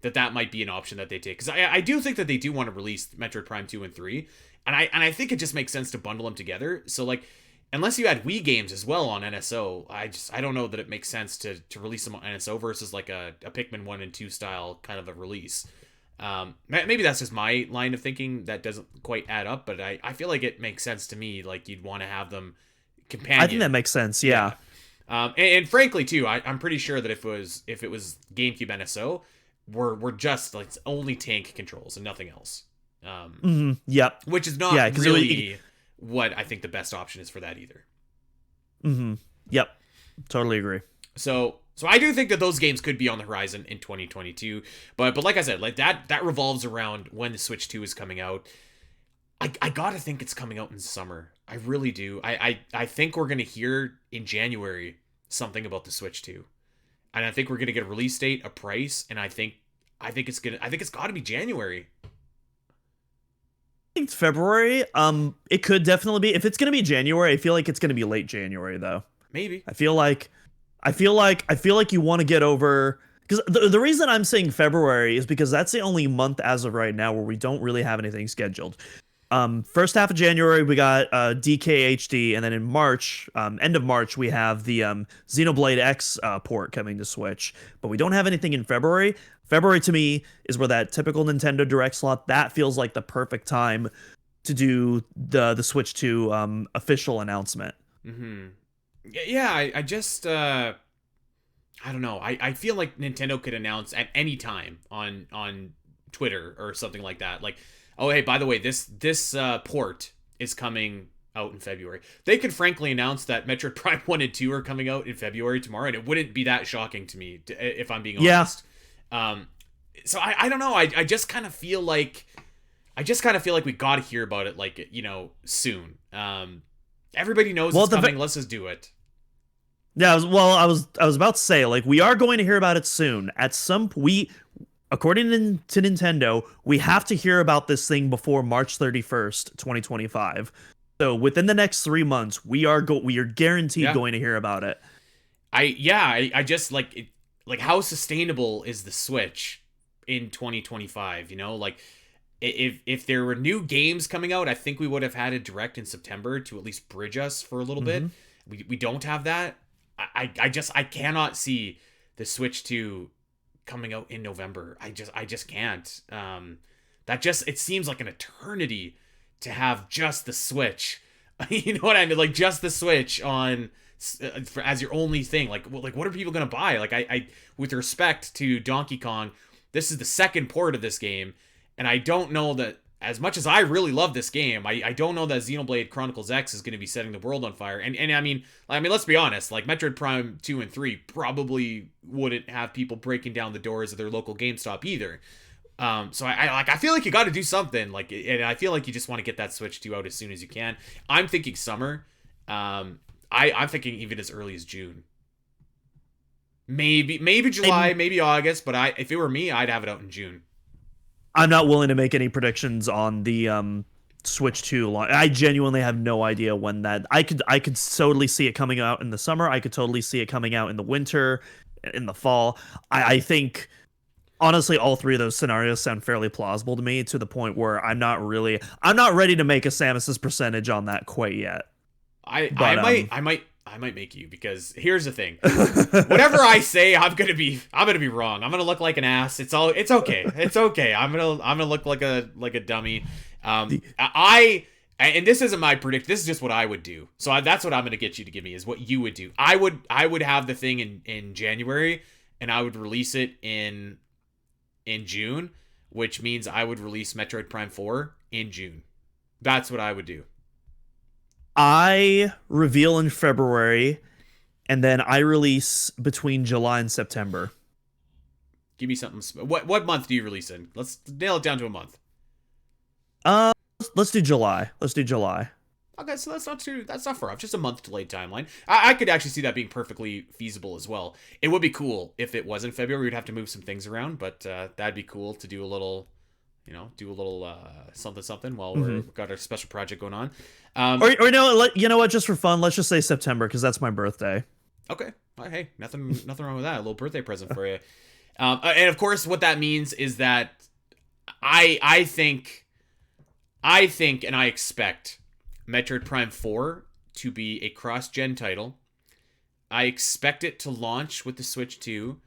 that might be an option that they take, because I do think that they do want to release Metroid Prime 2 and 3, and I think it just makes sense to bundle them together. So like, unless you had Wii games as well on NSO, I don't know that it makes sense to release them on NSO versus like a Pikmin 1 and 2 style kind of a release. Maybe that's just my line of thinking that doesn't quite add up, but I feel like it makes sense to me. Like, you'd want to have them companion. I think that makes sense. Yeah. And frankly too, I'm pretty sure that if it was GameCube NSO, we're just like only tank controls and nothing else. Yep. Which is not really what I think the best option is for that either. Yep. Totally agree. So I do think that those games could be on the horizon in 2022, but like I said, like that revolves around when the Switch 2 is coming out. I gotta think it's coming out in summer. I really do. I think we're gonna hear in January something about the Switch 2, and I think we're gonna get a release date, a price, and I think it's got to be January. I think it's February. It could definitely be. If it's gonna be January, I feel like it's gonna be late January though. Maybe. I feel like you want to get over, because the reason I'm saying February is because that's the only month as of right now where we don't really have anything scheduled. First half of January we got DKHD, and then in March, end of March, we have the Xenoblade X port coming to Switch. But we don't have anything in February. February to me is where that typical Nintendo Direct slot, that feels like the perfect time to do the Switch 2 official announcement. Mm-hmm. Yeah, I just I don't know. I feel like Nintendo could announce at any time on Twitter or something like that. Like, oh hey, by the way, this port is coming out in February. They could frankly announce that Metroid Prime 1 and 2 are coming out in February tomorrow, and it wouldn't be that shocking to me, if I'm being honest. So I don't know. I just kind of feel like we got to hear about it, like, you know, soon. Everybody knows it's coming. Let's just do it. Yeah, I was about to say, like, we are going to hear about it soon. At some according to Nintendo, we have to hear about this thing before March 31st, 2025. So within the next 3 months, we are guaranteed going to hear about it. I just like how sustainable is the Switch in 2025? You know, like, if there were new games coming out, I think we would have had a direct in September to at least bridge us for a little bit. We don't have that. I cannot see the Switch 2 coming out in November. I just can't. It seems like an eternity to have just the Switch. You know what I mean? Like, just the Switch on as your only thing. Like what are people gonna buy? Like, I with respect to Donkey Kong, this is the second port of this game, and I don't know that, as much as I really love this game, I don't know that Xenoblade Chronicles X is going to be setting the world on fire. And I mean, let's be honest. Like, Metroid Prime 2 and 3 probably wouldn't have people breaking down the doors of their local GameStop either. So I feel like you got to do something. Like, and I feel like you just want to get that Switch 2 out as soon as you can. I'm thinking summer. I'm thinking even as early as June. Maybe July, maybe August. But if it were me, I'd have it out in June. I'm not willing to make any predictions on the Switch 2 launch. I genuinely have no idea when that. I could totally see it coming out in the summer. I could totally see it coming out in the winter, in the fall. I think, honestly, all three of those scenarios sound fairly plausible to me, to the point where I'm not ready to make a Samus's percentage on that quite yet. I might make you, because here's the thing. Whatever I say, I'm gonna be wrong. I'm gonna look like an ass. It's okay. It's okay. I'm gonna look like a dummy. And this isn't my predict. This is just what I would do. So that's what I'm gonna get you to give me, is what you would do. I would have the thing in January, and I would release it in June, which means I would release Metroid Prime 4 in June. That's what I would do. I reveal in February, and then I release between July and September. Give me something. What month do you release in? Let's nail it down to a month. Let's do July. Okay, so that's not far off. Just a month delayed timeline. I could actually see that being perfectly feasible as well. It would be cool if it was in February. We'd have to move some things around, but that'd be cool to do a little, something while we've got our special project going on. Or no, you know what? Just for fun, let's just say September, because that's my birthday. Okay. Well, hey, nothing wrong with that. A little birthday present for you. And of course, what that means is that I think and I expect Metroid Prime 4 to be a cross-gen title. I expect it to launch with the Switch 2.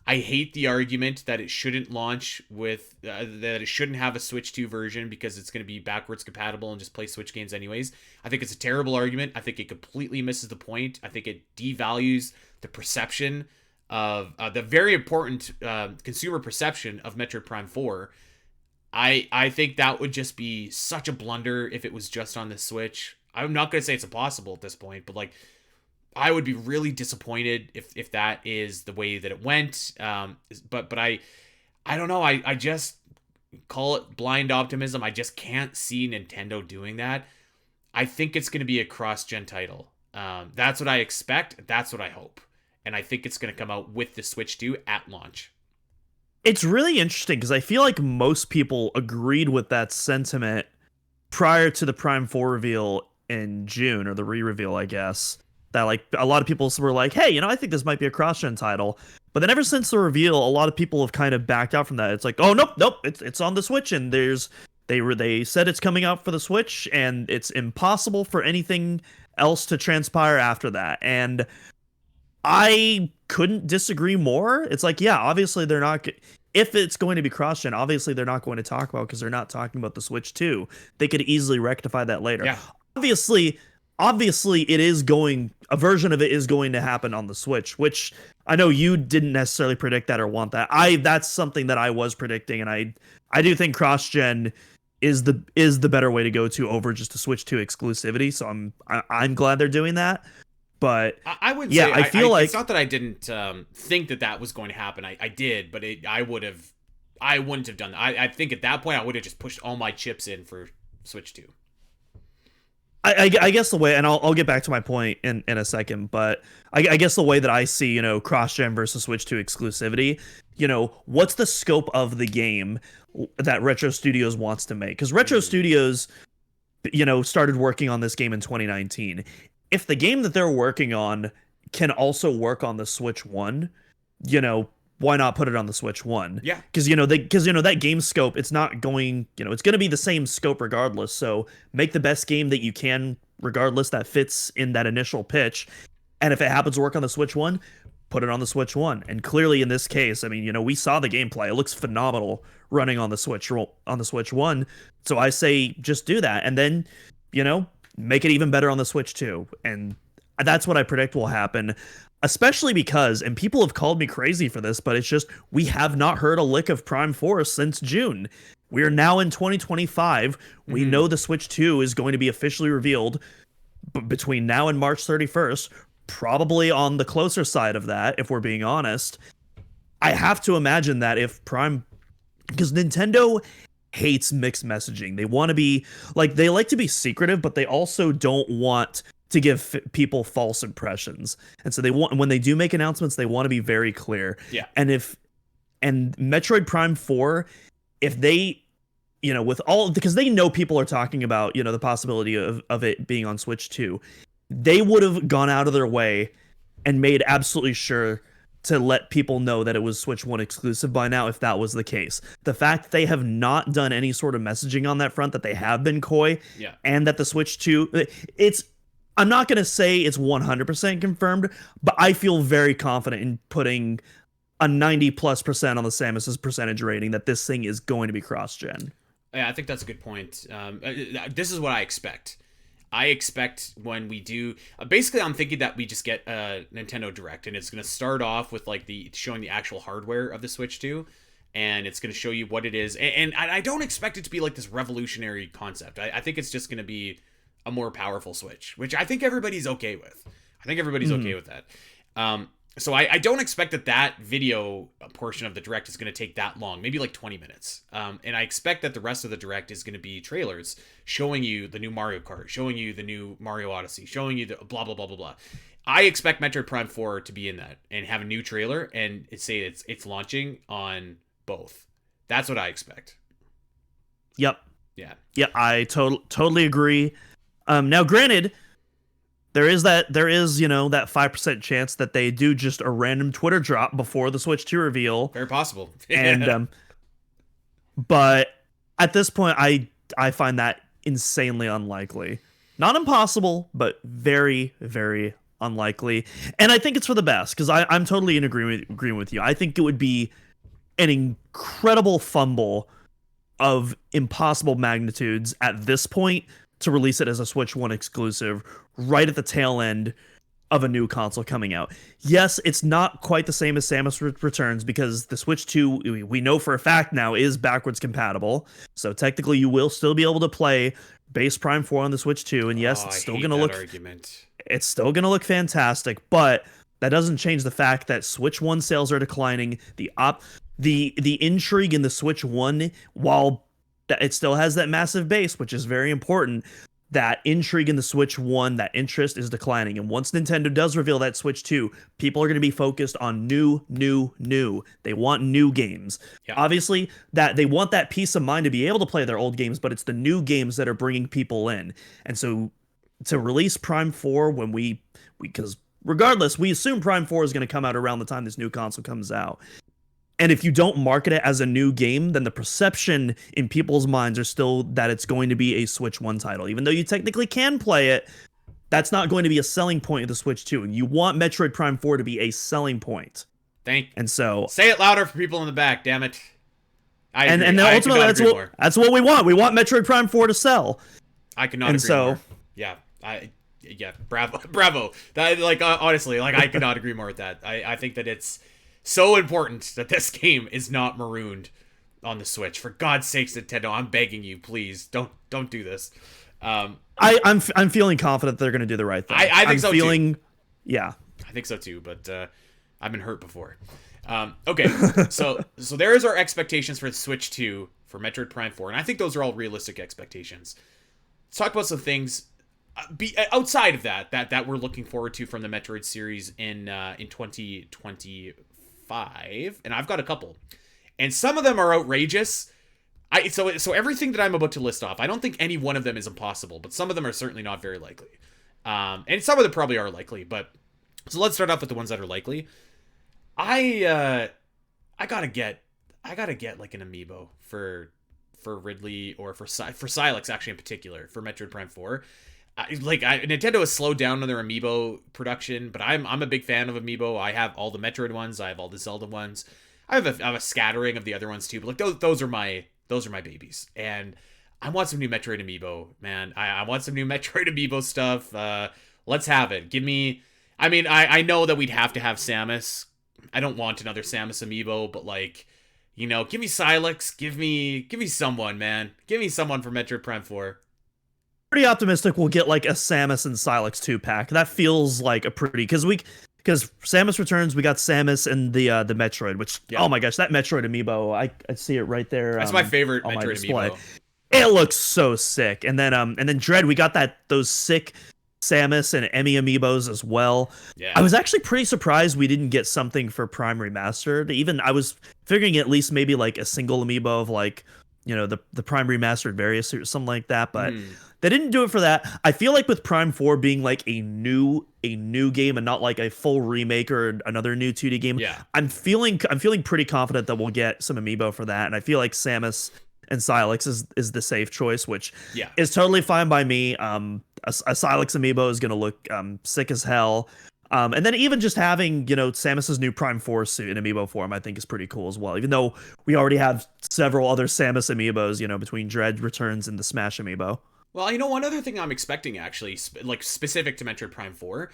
I hate the argument that it shouldn't launch with that it shouldn't have a Switch 2 version because it's going to be backwards compatible and just play Switch games anyways. I think it's a terrible argument. I think it completely misses the point. I think it devalues the perception of the very important consumer perception of Metroid Prime 4. I think that would just be such a blunder if it was just on the Switch. I'm not going to say it's impossible at this point, but like, I would be really disappointed if that is the way that it went. But I don't know. I just call it blind optimism. I just can't see Nintendo doing that. I think it's going to be a cross-gen title. That's what I expect. That's what I hope. And I think it's going to come out with the Switch 2 at launch. It's really interesting because I feel like most people agreed with that sentiment prior to the Prime 4 reveal in June, or the re-reveal, I guess. That, like, a lot of people were like, hey, I think this might be a cross-gen title. But then ever since the reveal, a lot of people have kind of backed out from that. It's like, oh, nope, it's on the Switch, and there's They said it's coming out for the Switch, and it's impossible for anything else to transpire after that. And I couldn't disagree more. It's like, yeah, obviously they're not. If it's going to be cross-gen, obviously they're not going to talk about, because they're not talking about the Switch 2. They could easily rectify that later. Yeah. Obviously it is going, a version of it is going to happen on the Switch, which I know you didn't necessarily predict that or want that. That's something that I was predicting, and I do think cross-gen is the better way to go to over just a Switch 2 exclusivity. So I'm glad they're doing that. But I would yeah, say I feel like it's not that I didn't think that was going to happen. I did, but I wouldn't have done that. I think at that point I would have just pushed all my chips in for Switch 2. I guess the way, and I'll get back to my point in a second, but I guess the way that I see, cross-gen versus Switch 2 exclusivity, what's the scope of the game that Retro Studios wants to make? Because Retro Studios, started working on this game in 2019. If the game that they're working on can also work on the Switch 1, why not put it on the Switch 1? Yeah. Because that game scope, it's not going, it's going to be the same scope regardless. So make the best game that you can regardless that fits in that initial pitch. And if it happens to work on the Switch 1, put it on the Switch 1. And clearly in this case, I mean, we saw the gameplay. It looks phenomenal running on the Switch 1. So I say just do that, and then, make it even better on the Switch 2. And that's what I predict will happen. Especially because, and people have called me crazy for this, but it's just, we have not heard a lick of Prime 4 since June. We are now in 2025. We know the Switch 2 is going to be officially revealed between now and March 31st, probably on the closer side of that, if we're being honest. I have to imagine that if Prime, because Nintendo hates mixed messaging. They want to be, they like to be secretive, but they also don't want to give people false impressions. And so when they do make announcements, they want to be very clear. Yeah. And Metroid Prime 4, if they, with all, because they know people are talking about, the possibility of it being on Switch 2, they would have gone out of their way and made absolutely sure to let people know that it was Switch 1 exclusive by now, if that was the case. The fact that they have not done any sort of messaging on that front, that they have been coy, and that the Switch 2, I'm not going to say it's 100% confirmed, but I feel very confident in putting a 90+% on the Samus's percentage rating that this thing is going to be cross-gen. Yeah, I think that's a good point. This is what I expect. I expect when we do, basically I'm thinking that we just get a Nintendo Direct, and it's going to start off with showing the actual hardware of the Switch 2, and it's going to show you what it is. And I don't expect it to be like this revolutionary concept. I think it's just going to be a more powerful Switch, which I think everybody's okay with. Okay with that. So I don't expect that video portion of the Direct is going to take that long, maybe like 20 minutes. And I expect that the rest of the Direct is going to be trailers showing you the new Mario Kart, showing you the new Mario Odyssey, showing you the blah, blah, blah, blah, blah. I expect Metroid Prime 4 to be in that and have a new trailer and say it's launching on both. That's what I expect. Yep. Yeah. Yeah, I totally agree. Now, granted, there is that 5% chance that they do just a random Twitter drop before the Switch 2 reveal. Very possible. And but at this point, I find that insanely unlikely. Not impossible, but very, very unlikely. And I think it's for the best, because I'm totally in agreement with you. I think it would be an incredible fumble of impossible magnitudes at this point to release it as a Switch 1 exclusive right at the tail end of a new console coming out. Yes, it's not quite the same as Samus Returns, because the Switch 2, we know for a fact now, is backwards compatible. So technically you will still be able to play base Prime 4 on the Switch 2, and yes, it's still going to look argument. It's still going to look fantastic, but that doesn't change the fact that Switch 1 sales are declining. The intrigue in the Switch 1, while it still has that massive base, which is very important, that intrigue in the Switch 1, that interest is declining. And once Nintendo does reveal that Switch 2, people are going to be focused on new. They want new games. Yeah. Obviously, that they want that peace of mind to be able to play their old games, but it's the new games that are bringing people in. And so to release Prime 4 when because regardless, we assume Prime 4 is going to come out around the time this new console comes out. And if you don't market it as a new game, then the perception in people's minds are still that it's going to be a Switch 1 title. Even though you technically can play it, that's not going to be a selling point of the Switch 2. And you want Metroid Prime 4 to be a selling point. And so say it louder for people in the back, damn it. And ultimately that's what we want. We want Metroid Prime 4 to sell. I could not agree more. Yeah. Bravo. That honestly, I could not agree more with that. I think that it's so important that this game is not marooned on the Switch. For God's sakes, Nintendo, I'm begging you, please don't do this. I'm feeling confident they're going to do the right thing. I think so too. Yeah, I think so too. But I've been hurt before. Okay, so there is our expectations for the Switch 2 for Metroid Prime 4, and I think those are all realistic expectations. Let's talk about some things outside of that we're looking forward to from the Metroid series in 2025, and I've got a couple, and some of them are outrageous. So everything that I'm about to list off, I don't think any one of them is impossible, but some of them are certainly not very likely, and some of them probably are likely. But so let's start off with the ones that are likely. I gotta get like an amiibo for Ridley or for Silex actually in particular for Metroid Prime 4. Nintendo has slowed down on their amiibo production, but I'm a big fan of amiibo. I have all the Metroid ones, I have all the Zelda ones, I have a scattering of the other ones too. But those are my babies, and I want some new Metroid amiibo, man. I want some new Metroid amiibo stuff. Let's have it. Give me. I mean, I know that we'd have to have Samus. I don't want another Samus amiibo, but give me Silex, give me someone, man. Give me someone for Metroid Prime 4. Pretty optimistic we'll get like a Samus and Silex 2-pack. That feels like a pretty because Samus Returns, we got Samus and the Metroid, which oh my gosh, that Metroid amiibo, I see it right there. That's my favorite Metroid amiibo. It looks so sick. And then Dread, we got those sick Samus and Emmy amiibos as well. Yeah. I was actually pretty surprised we didn't get something for Prime Remastered. Even I was figuring at least maybe like a single amiibo of the Prime Remastered Various or something like that, but they didn't do it for that. I feel like with Prime 4 being like a new game and not like a full remake or another new 2D game, I'm feeling pretty confident that we'll get some amiibo for that, and I feel like Samus and Silex is the safe choice, which is totally fine by me. A Silex amiibo is going to look sick as hell. And then even just having, Samus's new Prime 4 suit in amiibo form, I think is pretty cool as well. Even though we already have several other Samus amiibos, between Dread Returns and the Smash amiibo. Well, one other thing I'm expecting actually, specific to Metroid Prime 4,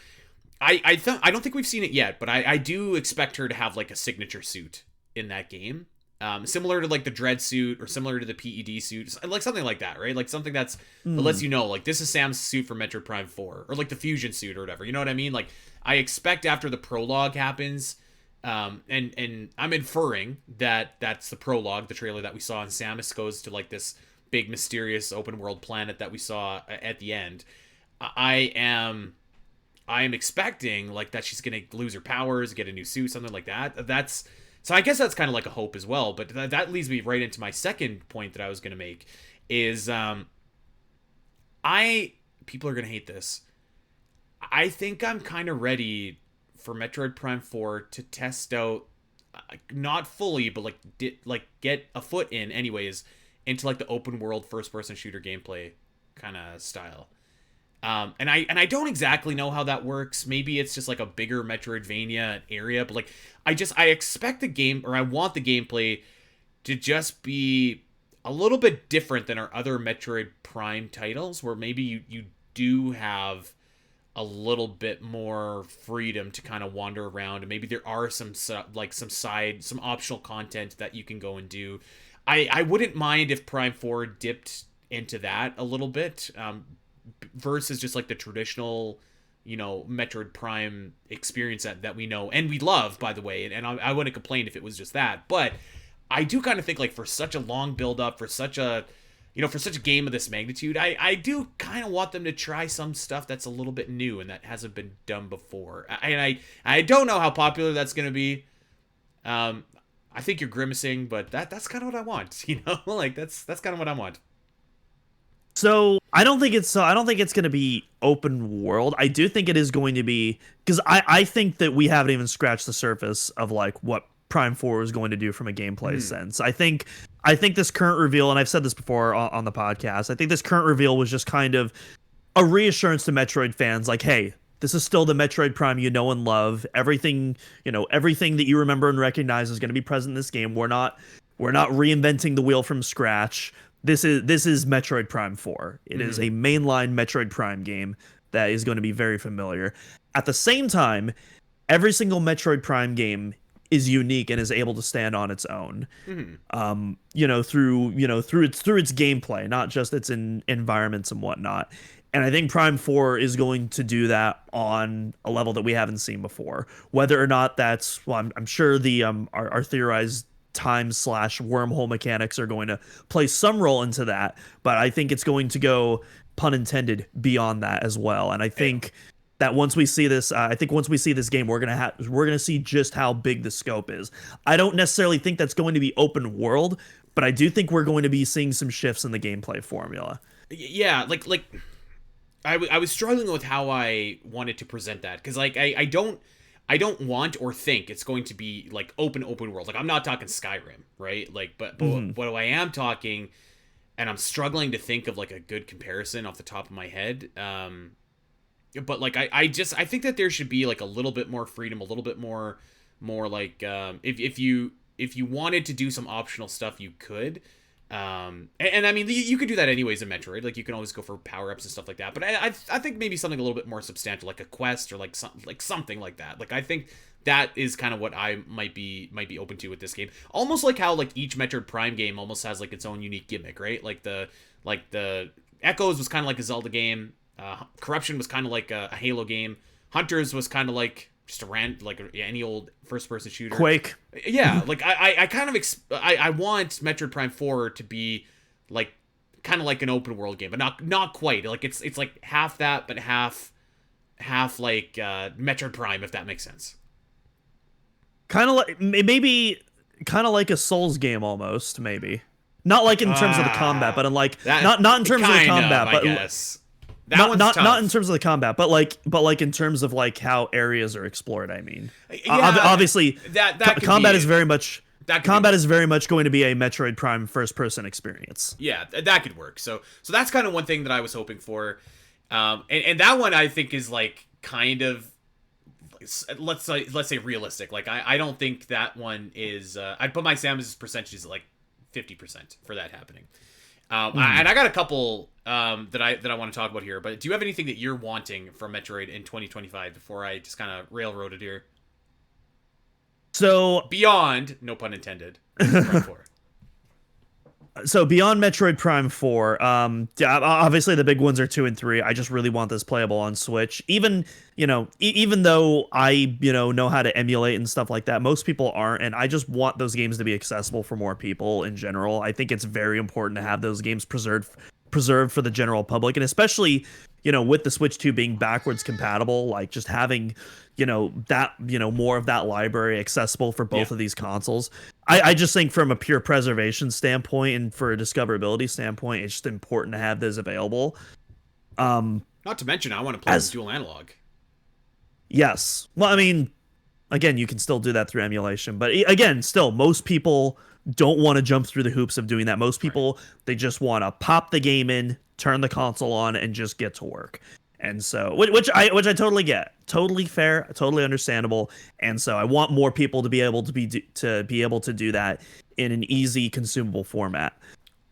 I don't think we've seen it yet, but I do expect her to have like a signature suit in that game. Similar to like the Dread suit or similar to the PED suit, like something like that, right? Like something that lets you know, like this is Sam's suit for Metroid Prime 4, or like the Fusion suit or whatever. You know what I mean? Like I expect after the prologue happens, and I'm inferring that that's the prologue, the trailer that we saw, and Samus goes to like this big mysterious open world planet that we saw at the end. I am expecting like that she's gonna lose her powers, get a new suit, something like that. So I guess that's kind of like a hope as well, but that leads me right into my second point that I was going to make is people are going to hate this. I think I'm kind of ready for Metroid Prime 4 to test out, not fully, but get a foot in anyways, into like the open world first person shooter gameplay kind of style. And I don't exactly know how that works. Maybe it's just like a bigger Metroidvania area, but like I expect the game, or I want the gameplay to just be a little bit different than our other Metroid Prime titles, where maybe you do have a little bit more freedom to kind of wander around, and maybe there are some optional content that you can go and do. I wouldn't mind if Prime 4 dipped into that a little bit, versus just like the traditional, Metroid Prime experience that we know and we love, by the way. And I wouldn't complain if it was just that, but I do kind of think like for such a long build up, for such a game of this magnitude, I do kind of want them to try some stuff that's a little bit new and that hasn't been done before. I don't know how popular that's going to be. I think you're grimacing, but that's kind of what I want, like that's kind of what I want. So I don't think it's going to be open world. I do think it is going to be, because I think that we haven't even scratched the surface of like what Prime 4 is going to do from a gameplay sense. I think this current reveal, and I've said this before on the podcast, I think this current reveal was just kind of a reassurance to Metroid fans, like, hey, this is still the Metroid Prime you know and love. Everything that you remember and recognize is going to be present in this game. We're not reinventing the wheel from scratch. This is Metroid Prime 4. It is a mainline Metroid Prime game that is going to be very familiar. At the same time, every single Metroid Prime game is unique and is able to stand on its own. Through its gameplay, not just its environments and whatnot. And I think Prime 4 is going to do that on a level that we haven't seen before. Whether or not that's, well, I'm sure the our theorized time/wormhole mechanics are going to play some role into that, but I think it's going to go, pun intended, beyond that as well. And I think that once we see this, game, we're gonna see just how big the scope is. I don't necessarily think that's going to be open world, but I do think we're going to be seeing some shifts in the gameplay formula. Yeah, like I was struggling with how I wanted to present that, because like I don't want or think it's going to be like open world. Like, I'm not talking Skyrim, right? Like, but what I am talking, and I'm struggling to think of like a good comparison off the top of my head. But like I think that there should be like a little bit more freedom, a little bit more like if you wanted to do some optional stuff, you could. And I mean, you could do that anyways in Metroid. Like, you can always go for power-ups and stuff like that. But I think maybe something a little bit more substantial, like a quest or like something like that. Like, I think that is kind of what I might be open to with this game. Almost like how like each Metroid Prime game almost has like its own unique gimmick, right? Like the Echoes was kind of like a Zelda game. Corruption was kind of like a Halo game. Hunters was kind of like just any old first-person shooter. Quake. Yeah, like I kind of I want Metroid Prime 4 to be like kind of like an open world game, but not quite. Like it's like half that, but half like Metroid Prime, if that makes sense. Kind of like a Souls game almost, maybe. Not like in terms of the combat, but in like not in terms of the combat, but I guess. Not in terms of the combat, but like in terms of like how areas are explored. I mean, obviously, that combat is very much going to be a Metroid Prime first-person experience. Yeah, that could work. So that's kind of one thing that I was hoping for, and that one I think is like kind of, let's say realistic. Like I don't think that one is. I'd put my Samus's percentages at like 50% for that happening. And I got a couple that I want to talk about here, but do you have anything that you're wanting from Metroid in 2025 before I just kind of railroad it here? So beyond, no pun intended, Prime 4. So beyond Metroid Prime 4, obviously the big ones are 2 and 3. I just really want this playable on Switch. Even though I know how to emulate and stuff like that, most people aren't, and I just want those games to be accessible for more people in general. I think it's very important to have those games preserved for the general public, and especially with the Switch 2 being backwards compatible, like just having more of that library accessible for both of these consoles. I just think from a pure preservation standpoint and for a discoverability standpoint, it's just important to have those available. Not to mention, I want to play with dual analog. Yes. Well, I mean, again, you can still do that through emulation, but again, still, most people don't want to jump through the hoops of doing that. Most people, they just want to pop the game in, turn the console on, and just get to work. And so, which I totally get, totally fair, totally understandable. And so, I want more people to be able to do that in an easy, consumable format.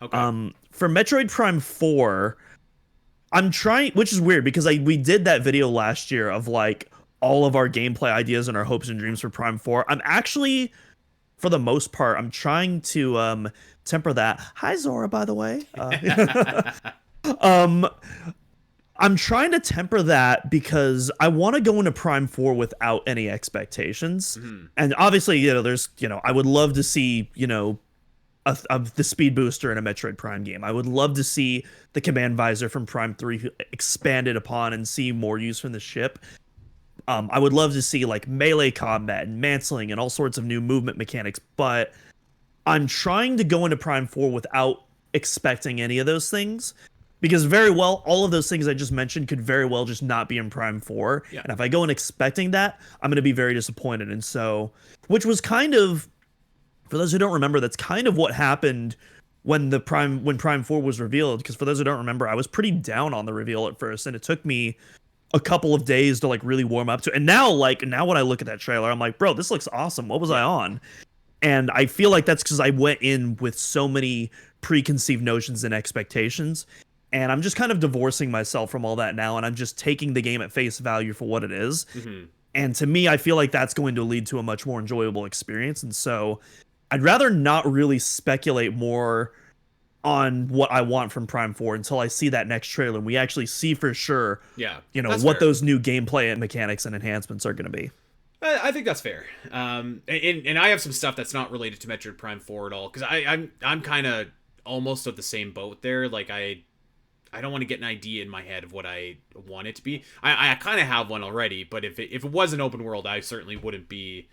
Okay. For Metroid Prime 4, I'm trying, which is weird because we did that video last year of like all of our gameplay ideas and our hopes and dreams for Prime 4. I'm actually, for the most part, I'm trying to temper that. Hi, Zora, by the way. I'm trying to temper that because I want to go into Prime 4 without any expectations. Mm-hmm. And obviously, there's, I would love to see, the speed booster in a Metroid Prime game. I would love to see the command visor from Prime 3 expanded upon and see more use from the ship. I would love to see like melee combat and mantling and all sorts of new movement mechanics, but I'm trying to go into Prime 4 without expecting any of those things. Because very well, all of those things I just mentioned could very well just not be in Prime 4. Yeah. And if I go in expecting that, I'm going to be very disappointed. And so, which was kind of, For those who don't remember, that's kind of what happened when Prime 4 was revealed, because for those who don't remember, I was pretty down on the reveal at first, and it took me a couple of days to like really warm up to it. And now when I look at that trailer, I'm like, bro, this looks awesome. What was I on? And I feel like that's because I went in with so many preconceived notions and expectations, and I'm just kind of divorcing myself from all that now, and I'm just taking the game at face value for what it is. And to me, I feel like that's going to lead to a much more enjoyable experience. And so I'd rather not really speculate more on what I want from Prime 4 until I see that next trailer and we actually see for sure, what fair. those new gameplay and mechanics and enhancements are going to be. I think that's fair. And I have some stuff that's not related to Metroid Prime 4 at all, because I'm kind of almost of the same boat there. Like I don't want to get an idea in my head of what I want it to be. I kind of have one already, but if it was an open world, I certainly wouldn't be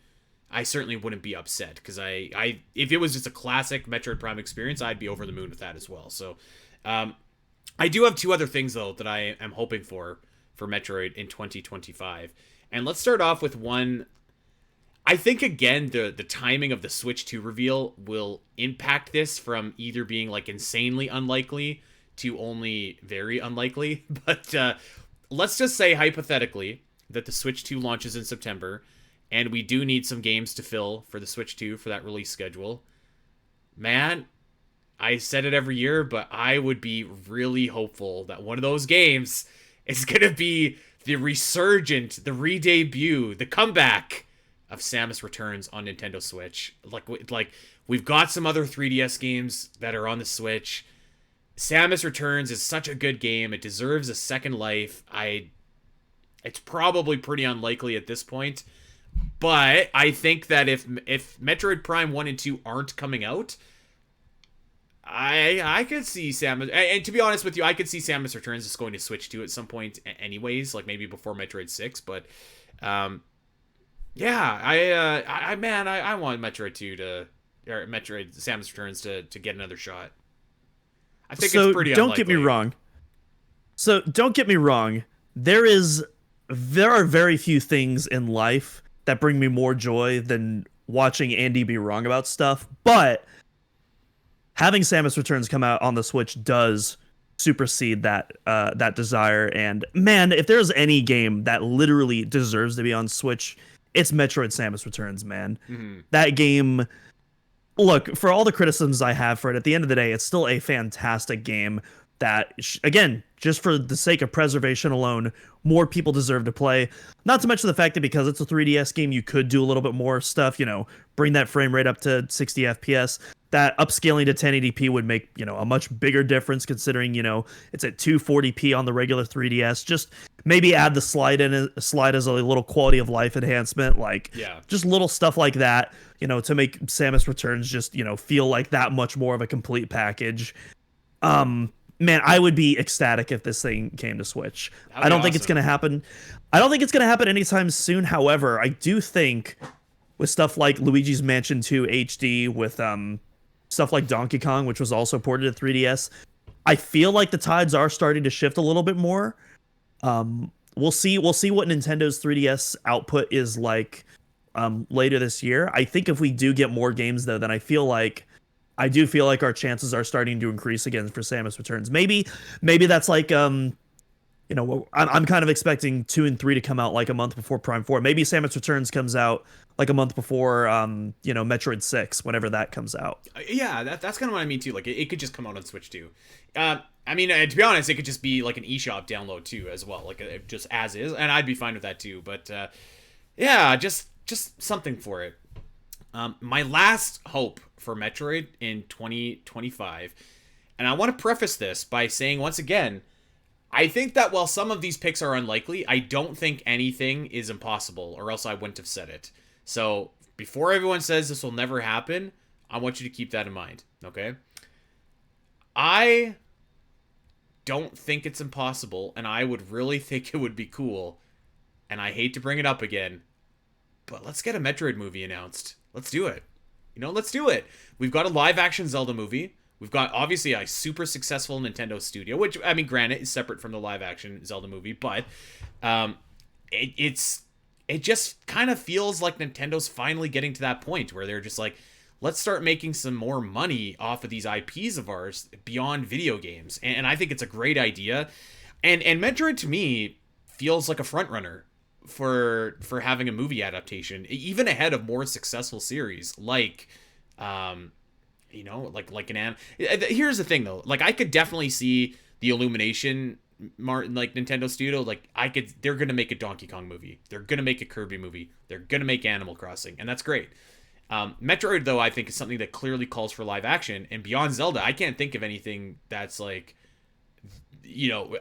upset, because if it was just a classic Metroid Prime experience, I'd be over the moon with that as well. So I do have two other things though that I am hoping for Metroid in 2025. And let's start off with one. I think, again, the timing of the Switch 2 reveal will impact this from either being like insanely unlikely to only very unlikely. But let's just say hypothetically that the Switch 2 launches in September, and we do need some games to fill for the Switch 2 for that release schedule. Man, I said it every year, but I would be really hopeful that one of those games is going to be the resurgent, the re-debut, the comeback of Samus Returns on Nintendo Switch. Like we've got some other 3DS games that are on the Switch. Samus Returns is such a good game. It deserves a second life. It's probably pretty unlikely at this point, but I think that if Metroid Prime 1 and 2 aren't coming out, I could see Samus, and to be honest with you, I could see Samus Returns just going to Switch 2 at some point anyways, like maybe before Metroid 6, but yeah, I want Metroid 2 or Metroid Samus Returns to get another shot. I think it's pretty unlikely. Don't get me wrong. There are very few things in life that bring me more joy than watching Andy be wrong about stuff, but having Samus Returns come out on the Switch does supersede that desire. And man, if there's any game that literally deserves to be on Switch, it's Metroid Samus Returns, man. That game, look, for all the criticisms I have for it, at the end of the day, it's still a fantastic game that, again, just for the sake of preservation alone, more people deserve to play. Not to mention the fact that because it's a 3DS game, you could do a little bit more stuff, bring that frame rate up to 60 FPS. That upscaling to 1080p would make, a much bigger difference, considering, it's at 240p on the regular 3DS. Just maybe add the slide as a little quality of life enhancement, just little stuff like that, to make Samus Returns just, feel like that much more of a complete package. Man, I would be ecstatic if this thing came to Switch. I don't think it's going to happen. I don't think it's going to happen anytime soon. However, I do think with stuff like Luigi's Mansion 2 HD, with stuff like Donkey Kong, which was also ported to 3DS, I feel like the tides are starting to shift a little bit more. We'll see what Nintendo's 3DS output is like later this year. I think if we do get more games, though, then I do feel like our chances are starting to increase again for Samus Returns. Maybe that's like I'm kind of expecting 2 and 3 to come out like a month before Prime 4. Maybe Samus Returns comes out like a month before Metroid 6, whenever that comes out. Yeah, that's kind of what I mean too. Like it could just come out on Switch too. To be honest, it could just be like an eShop download too as well, like just as is, and I'd be fine with that too. But yeah, just something for it. My last hope for Metroid in 2025, and I want to preface this by saying once again, I think that while some of these picks are unlikely, I don't think anything is impossible, or else I wouldn't have said it. So before everyone says this will never happen, I want you to keep that in mind, okay? I don't think it's impossible, and I would really think it would be cool, and I hate to bring it up again, but let's get a Metroid movie announced. Let's do it. Let's do it. We've got a live-action Zelda movie. We've got, obviously, a super successful Nintendo studio, which, granted, is separate from the live-action Zelda movie, but it just kind of feels like Nintendo's finally getting to that point where they're just like, let's start making some more money off of these IPs of ours beyond video games. And I think it's a great idea. And Metroid to me feels like a front runner for having a movie adaptation, even ahead of more successful series like like here's the thing though, like I could definitely see the Illumination like Nintendo studio, like they're gonna make a Donkey Kong movie, they're gonna make a Kirby movie, they're gonna make Animal Crossing, and that's great. Metroid though, I think is something that clearly calls for live action, and beyond Zelda I can't think of anything that's like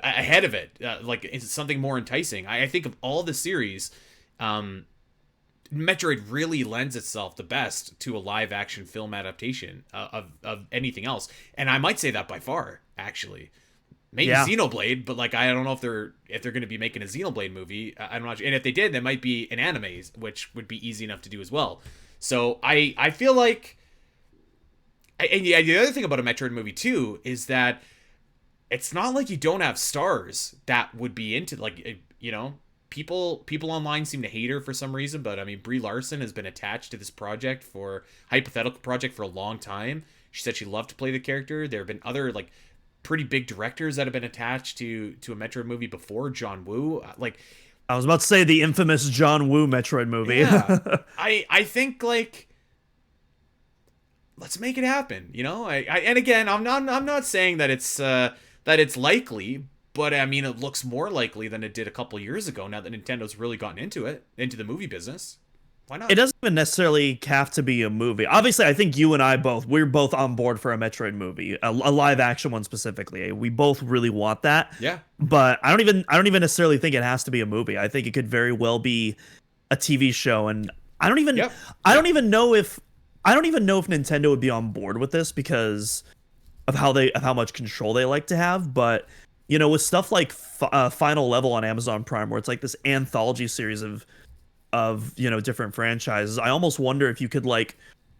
ahead of it, like it's something more enticing. I think of all the series, Metroid really lends itself the best to a live action film adaptation of anything else, and I might say that by far, actually. Maybe Xenoblade, but like I don't know if they're going to be making a Xenoblade movie. I'm not sure. And if they did, there might be an anime, which would be easy enough to do as well. So I feel like, and yeah, the other thing about a Metroid movie too is that it's not like you don't have stars that would be into, like, people online seem to hate her for some reason, but I mean, Brie Larson has been attached to this hypothetical project for a long time. She said she loved to play the character. There have been other like pretty big directors that have been attached to a Metroid movie before. John Woo, like, I was about to say the infamous John Woo Metroid movie. Yeah, I think like, let's make it happen. And again, I'm not saying that it's likely, but I mean, it looks more likely than it did a couple years ago. Now that Nintendo's really gotten into the movie business. Why not? It doesn't even necessarily have to be a movie. Obviously, I think you and I we're both on board for a Metroid movie, a live action one specifically. We both really want that. Yeah. But I don't even necessarily think it has to be a movie. I think it could very well be a TV show, and I don't even know if Nintendo would be on board with this because of how much control they like to have. But with stuff like Final Level on Amazon Prime, where it's like this anthology series of different franchises, I almost wonder if you could like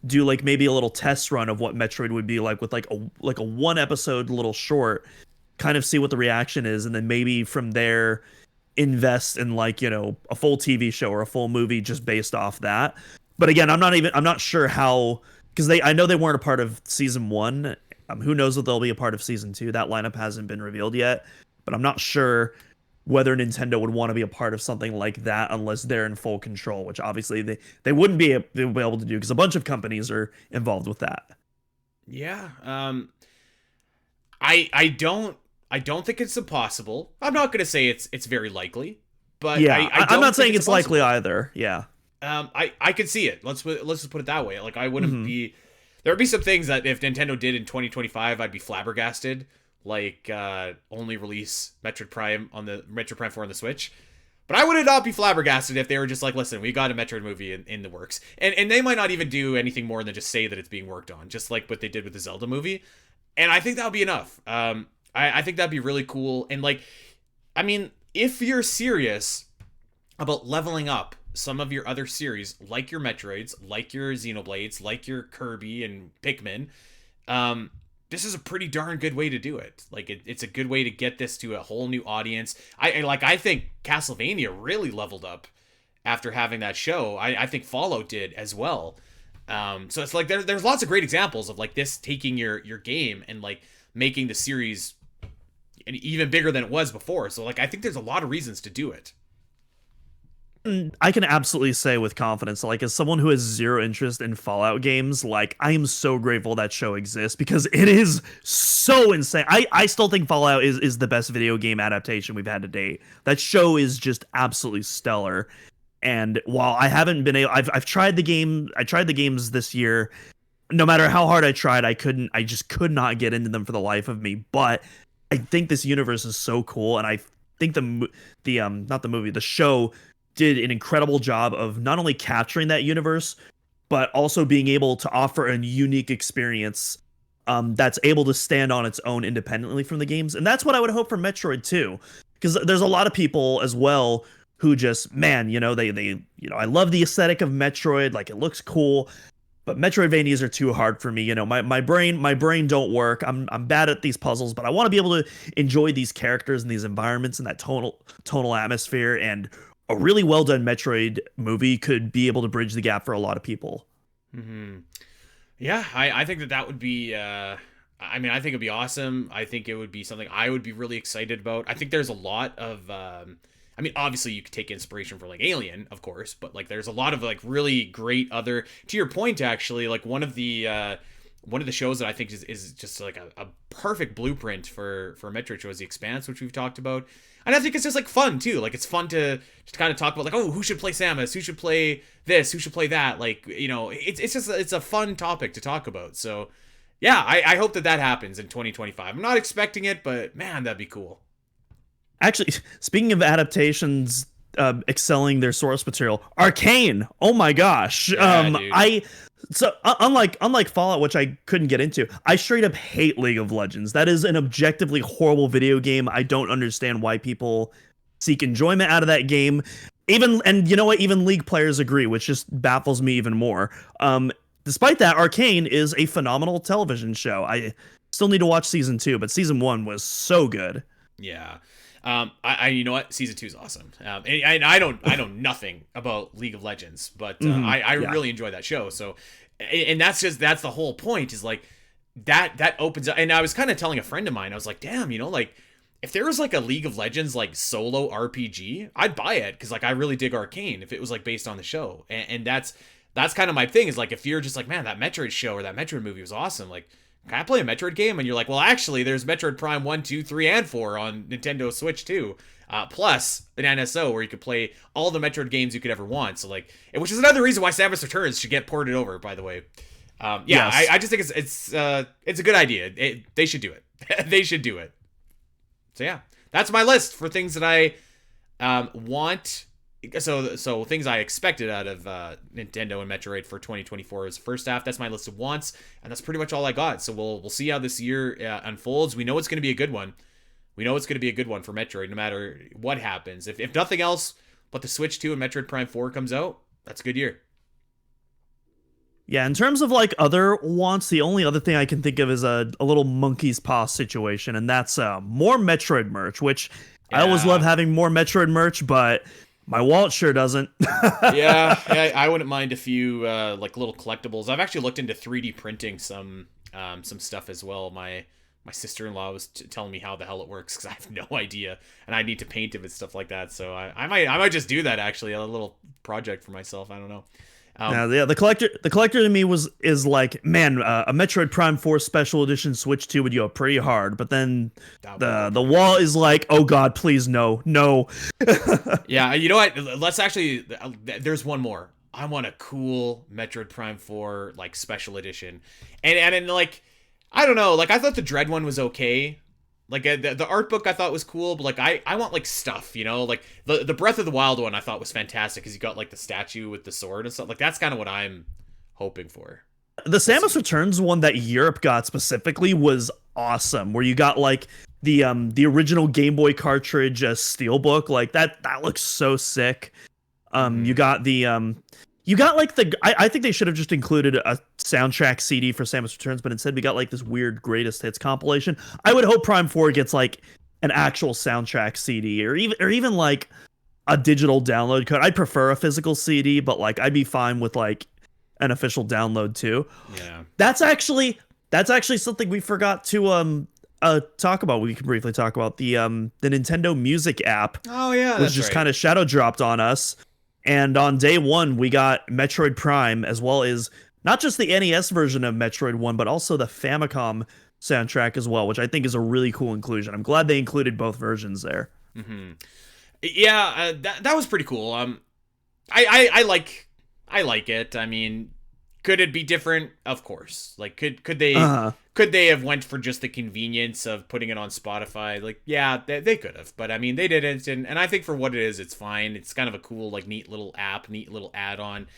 do like maybe a little test run of what Metroid would be like with like a one episode little short, kind of see what the reaction is, and then maybe from there invest in like a full TV show or a full movie just based off that. But again, I'm not sure how, because I know they weren't a part of season 1. Who knows if they'll be a part of season 2? That lineup hasn't been revealed yet, but I'm not sure whether Nintendo would want to be a part of something like that unless they're in full control, which obviously they wouldn't be able to do because a bunch of companies are involved with that. Yeah. I don't think it's impossible. I'm not going to say it's very likely, but yeah, I'm not saying it's impossible. likely either. Yeah. I could see it. Let's just put it that way. Like I wouldn't be. There would be some things that if Nintendo did in 2025, I'd be flabbergasted. Like only release Metroid Prime 4 on the Switch. But I would not be flabbergasted if they were just like, listen, we got a Metroid movie in the works. And they might not even do anything more than just say that it's being worked on, just like what they did with the Zelda movie. And I think that would be enough. I think that'd be really cool. And like, I mean, if you're serious about leveling up some of your other series, like your Metroids, like your Xenoblades, like your Kirby and Pikmin, this is a pretty darn good way to do it. Like it's a good way to get this to a whole new audience. I think Castlevania really leveled up after having that show. I think Fallout did as well. So it's like there's lots of great examples of like this taking your game and like making the series even bigger than it was before. So like I think there's a lot of reasons to do it. I can absolutely say with confidence, like as someone who has zero interest in Fallout games, like I am so grateful that show exists because it is so insane. I still think Fallout is the best video game adaptation we've had to date. That show is just absolutely stellar. And while I haven't been able, I've tried the game. I tried the games this year. No matter how hard I tried, I just could not get into them for the life of me. But I think this universe is so cool, and I think the show did an incredible job of not only capturing that universe, but also being able to offer a unique experience that's able to stand on its own independently from the games. And that's what I would hope for Metroid too, because there's a lot of people as well who just, man, they I love the aesthetic of Metroid, like it looks cool, but Metroidvanias are too hard for me. My brain don't work. I'm bad at these puzzles, but I want to be able to enjoy these characters and these environments and that tonal atmosphere, and a really well done Metroid movie could be able to bridge the gap for a lot of people. Mm-hmm. Yeah, I think that would be. I mean, I think it'd be awesome. I think it would be something I would be really excited about. I think there's a lot of. I mean, obviously you could take inspiration from like Alien, of course, but like there's a lot of like really great other. To your point, actually, like one of the shows that I think is just like a perfect blueprint for a Metroid show is The Expanse, which we've talked about. And I think it's just like fun too. Like it's fun to kind of talk about like, oh, who should play Samus? Who should play this? Who should play that? Like, you know, it's just it's a fun topic to talk about. So yeah, I hope that happens in 2025. I'm not expecting it, but man, that'd be cool. Actually, speaking of adaptations excelling their source material, Arcane. Oh my gosh. Yeah, dude. Unlike Fallout, which I couldn't get into, I straight up hate League of Legends. That is an objectively horrible video game. I don't understand why people seek enjoyment out of that game. And you know what? Even League players agree, which just baffles me even more. Despite that, Arcane is a phenomenal television show. I still need to watch season 2, but season 1 was so good. Yeah. You know what? Season 2 is awesome. And I know nothing about League of Legends, but I really enjoy that show. So, and that's the whole point is like that opens up. And I was kind of telling a friend of mine, I was like, damn, you know, like if there was like a League of Legends like solo RPG, I'd buy it because like I really dig Arcane if it was like based on the show. And that's kind of my thing is like if you're just like, man, that Metroid show or that Metroid movie was awesome, like. Can I play a Metroid game? And you're like, well, actually, there's Metroid Prime 1, 2, 3, and 4 on Nintendo Switch too. Plus an NSO where you could play all the Metroid games you could ever want. So like, which is another reason why Samus Returns should get ported over, by the way. Yes. I just think it's a good idea. They should do it. They should do it. So yeah, that's my list for things that I want. So things I expected out of Nintendo and Metroid for 2024 is first half. That's my list of wants, and that's pretty much all I got. So we'll see how this year unfolds. We know it's going to be a good one. We know it's going to be a good one for Metroid, no matter what happens. If nothing else, but the Switch 2 and Metroid Prime 4 comes out, that's a good year. Yeah, in terms of like other wants, the only other thing I can think of is a little monkey's paw situation, and that's more Metroid merch, which I always love having more Metroid merch, but my wallet sure doesn't. Yeah, I wouldn't mind a few like little collectibles. I've actually looked into 3D printing some stuff as well. My sister-in-law was telling me how the hell it works because I have no idea, and I need to paint it and stuff like that. So I might just do that actually, a little project for myself. I don't know. The collector to me is like, man, a Metroid Prime 4 Special Edition Switch 2 would go pretty hard, but then the wall is like, oh god, please no. Yeah, you know what? Let's actually. There's one more. I want a cool Metroid Prime 4 like Special Edition, and like I don't know, like I thought the Dread one was okay. Like the art book I thought was cool, but like I want like stuff, you know, like the Breath of the Wild one I thought was fantastic because you got like the statue with the sword and stuff. Like that's kind of what I'm hoping for. The Samus Returns one that Europe got specifically was awesome, where you got like the original Game Boy cartridge steelbook, like that looks so sick. You got the you got like I think they should have just included a soundtrack CD for Samus Returns, but instead we got like this weird greatest hits compilation. I would hope Prime 4 gets like an actual soundtrack CD or even like a digital download code. I'd prefer a physical CD, but like I'd be fine with like an official download too. Yeah. That's actually something we forgot to talk about. We can briefly talk about the Nintendo Music app. Oh yeah, which just kind of shadow dropped on us. And on day one, we got Metroid Prime, as well as not just the NES version of Metroid 1, but also the Famicom soundtrack as well, which I think is a really cool inclusion. I'm glad they included both versions there. Mm-hmm. Yeah, that was pretty cool. I like it. I mean, could it be different? Of course. Like, could they have went for just the convenience of putting it on Spotify? Like, yeah, they could have, but I mean, they didn't, and I think for what it is, it's fine. It's kind of a cool, like, neat little app, neat little add-on,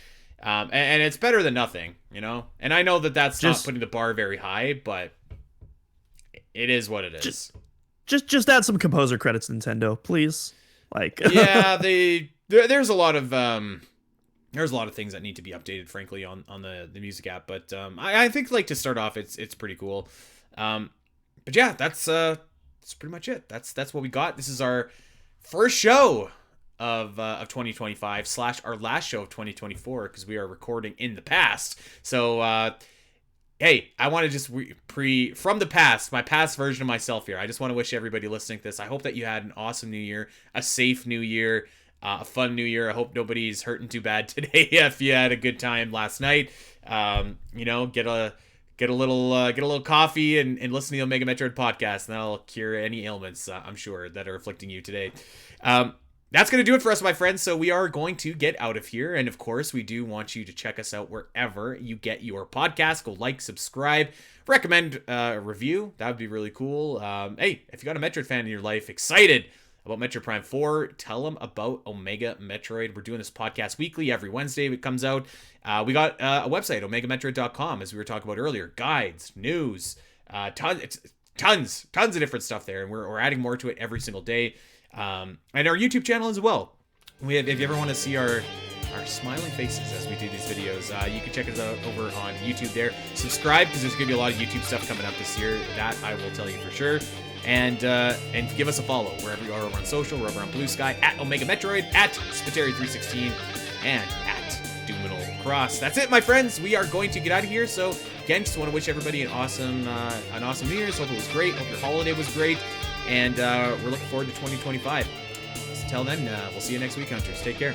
and it's better than nothing, you know. And I know that that's not putting the bar very high, but it is what it is. Just add some composer credits, Nintendo, please. Like, yeah, there's a lot of things that need to be updated, frankly, on the music app. But I think, like, to start off, it's pretty cool. But yeah, that's pretty much it. That's what we got. This is our first show of 2025 / our last show of 2024 because we are recording in the past. So hey, I want to just from the past, my past version of myself here. I just want to wish everybody listening to this, I hope that you had an awesome new year, a safe new year, a fun new year. I hope nobody's hurting too bad today. If you had a good time last night, get a little coffee and listen to the Omega Metroid podcast, and that'll cure any ailments, I'm sure, that are afflicting you today. That's going to do it for us, my friends. So we are going to get out of here. And of course, we do want you to check us out wherever you get your podcast. Go like, subscribe, recommend a review. That would be really cool. Hey, if you got a Metroid fan in your life excited about Metroid Prime 4, tell them about Omega Metroid. We're doing this podcast weekly. Every Wednesday it comes out. We got a website, omegametroid.com, as we were talking about earlier. Guides, news, tons of different stuff there. And we're adding more to it every single day. And our YouTube channel as well. If you ever want to see our smiling faces as we do these videos, you can check us out over on YouTube there. Subscribe, because there's going to be a lot of YouTube stuff coming up this year. That I will tell you for sure. And give us a follow wherever you are, over on social, we're over on Blue Sky, at Omega Metroid, at Spiteri316, and at Doominal Cross. That's it, my friends. We are going to get out of here. So again, just want to wish everybody an awesome New Year's. Hope it was great. Hope your holiday was great. And we're looking forward to 2025. Until then, we'll see you next week, Hunters. Take care.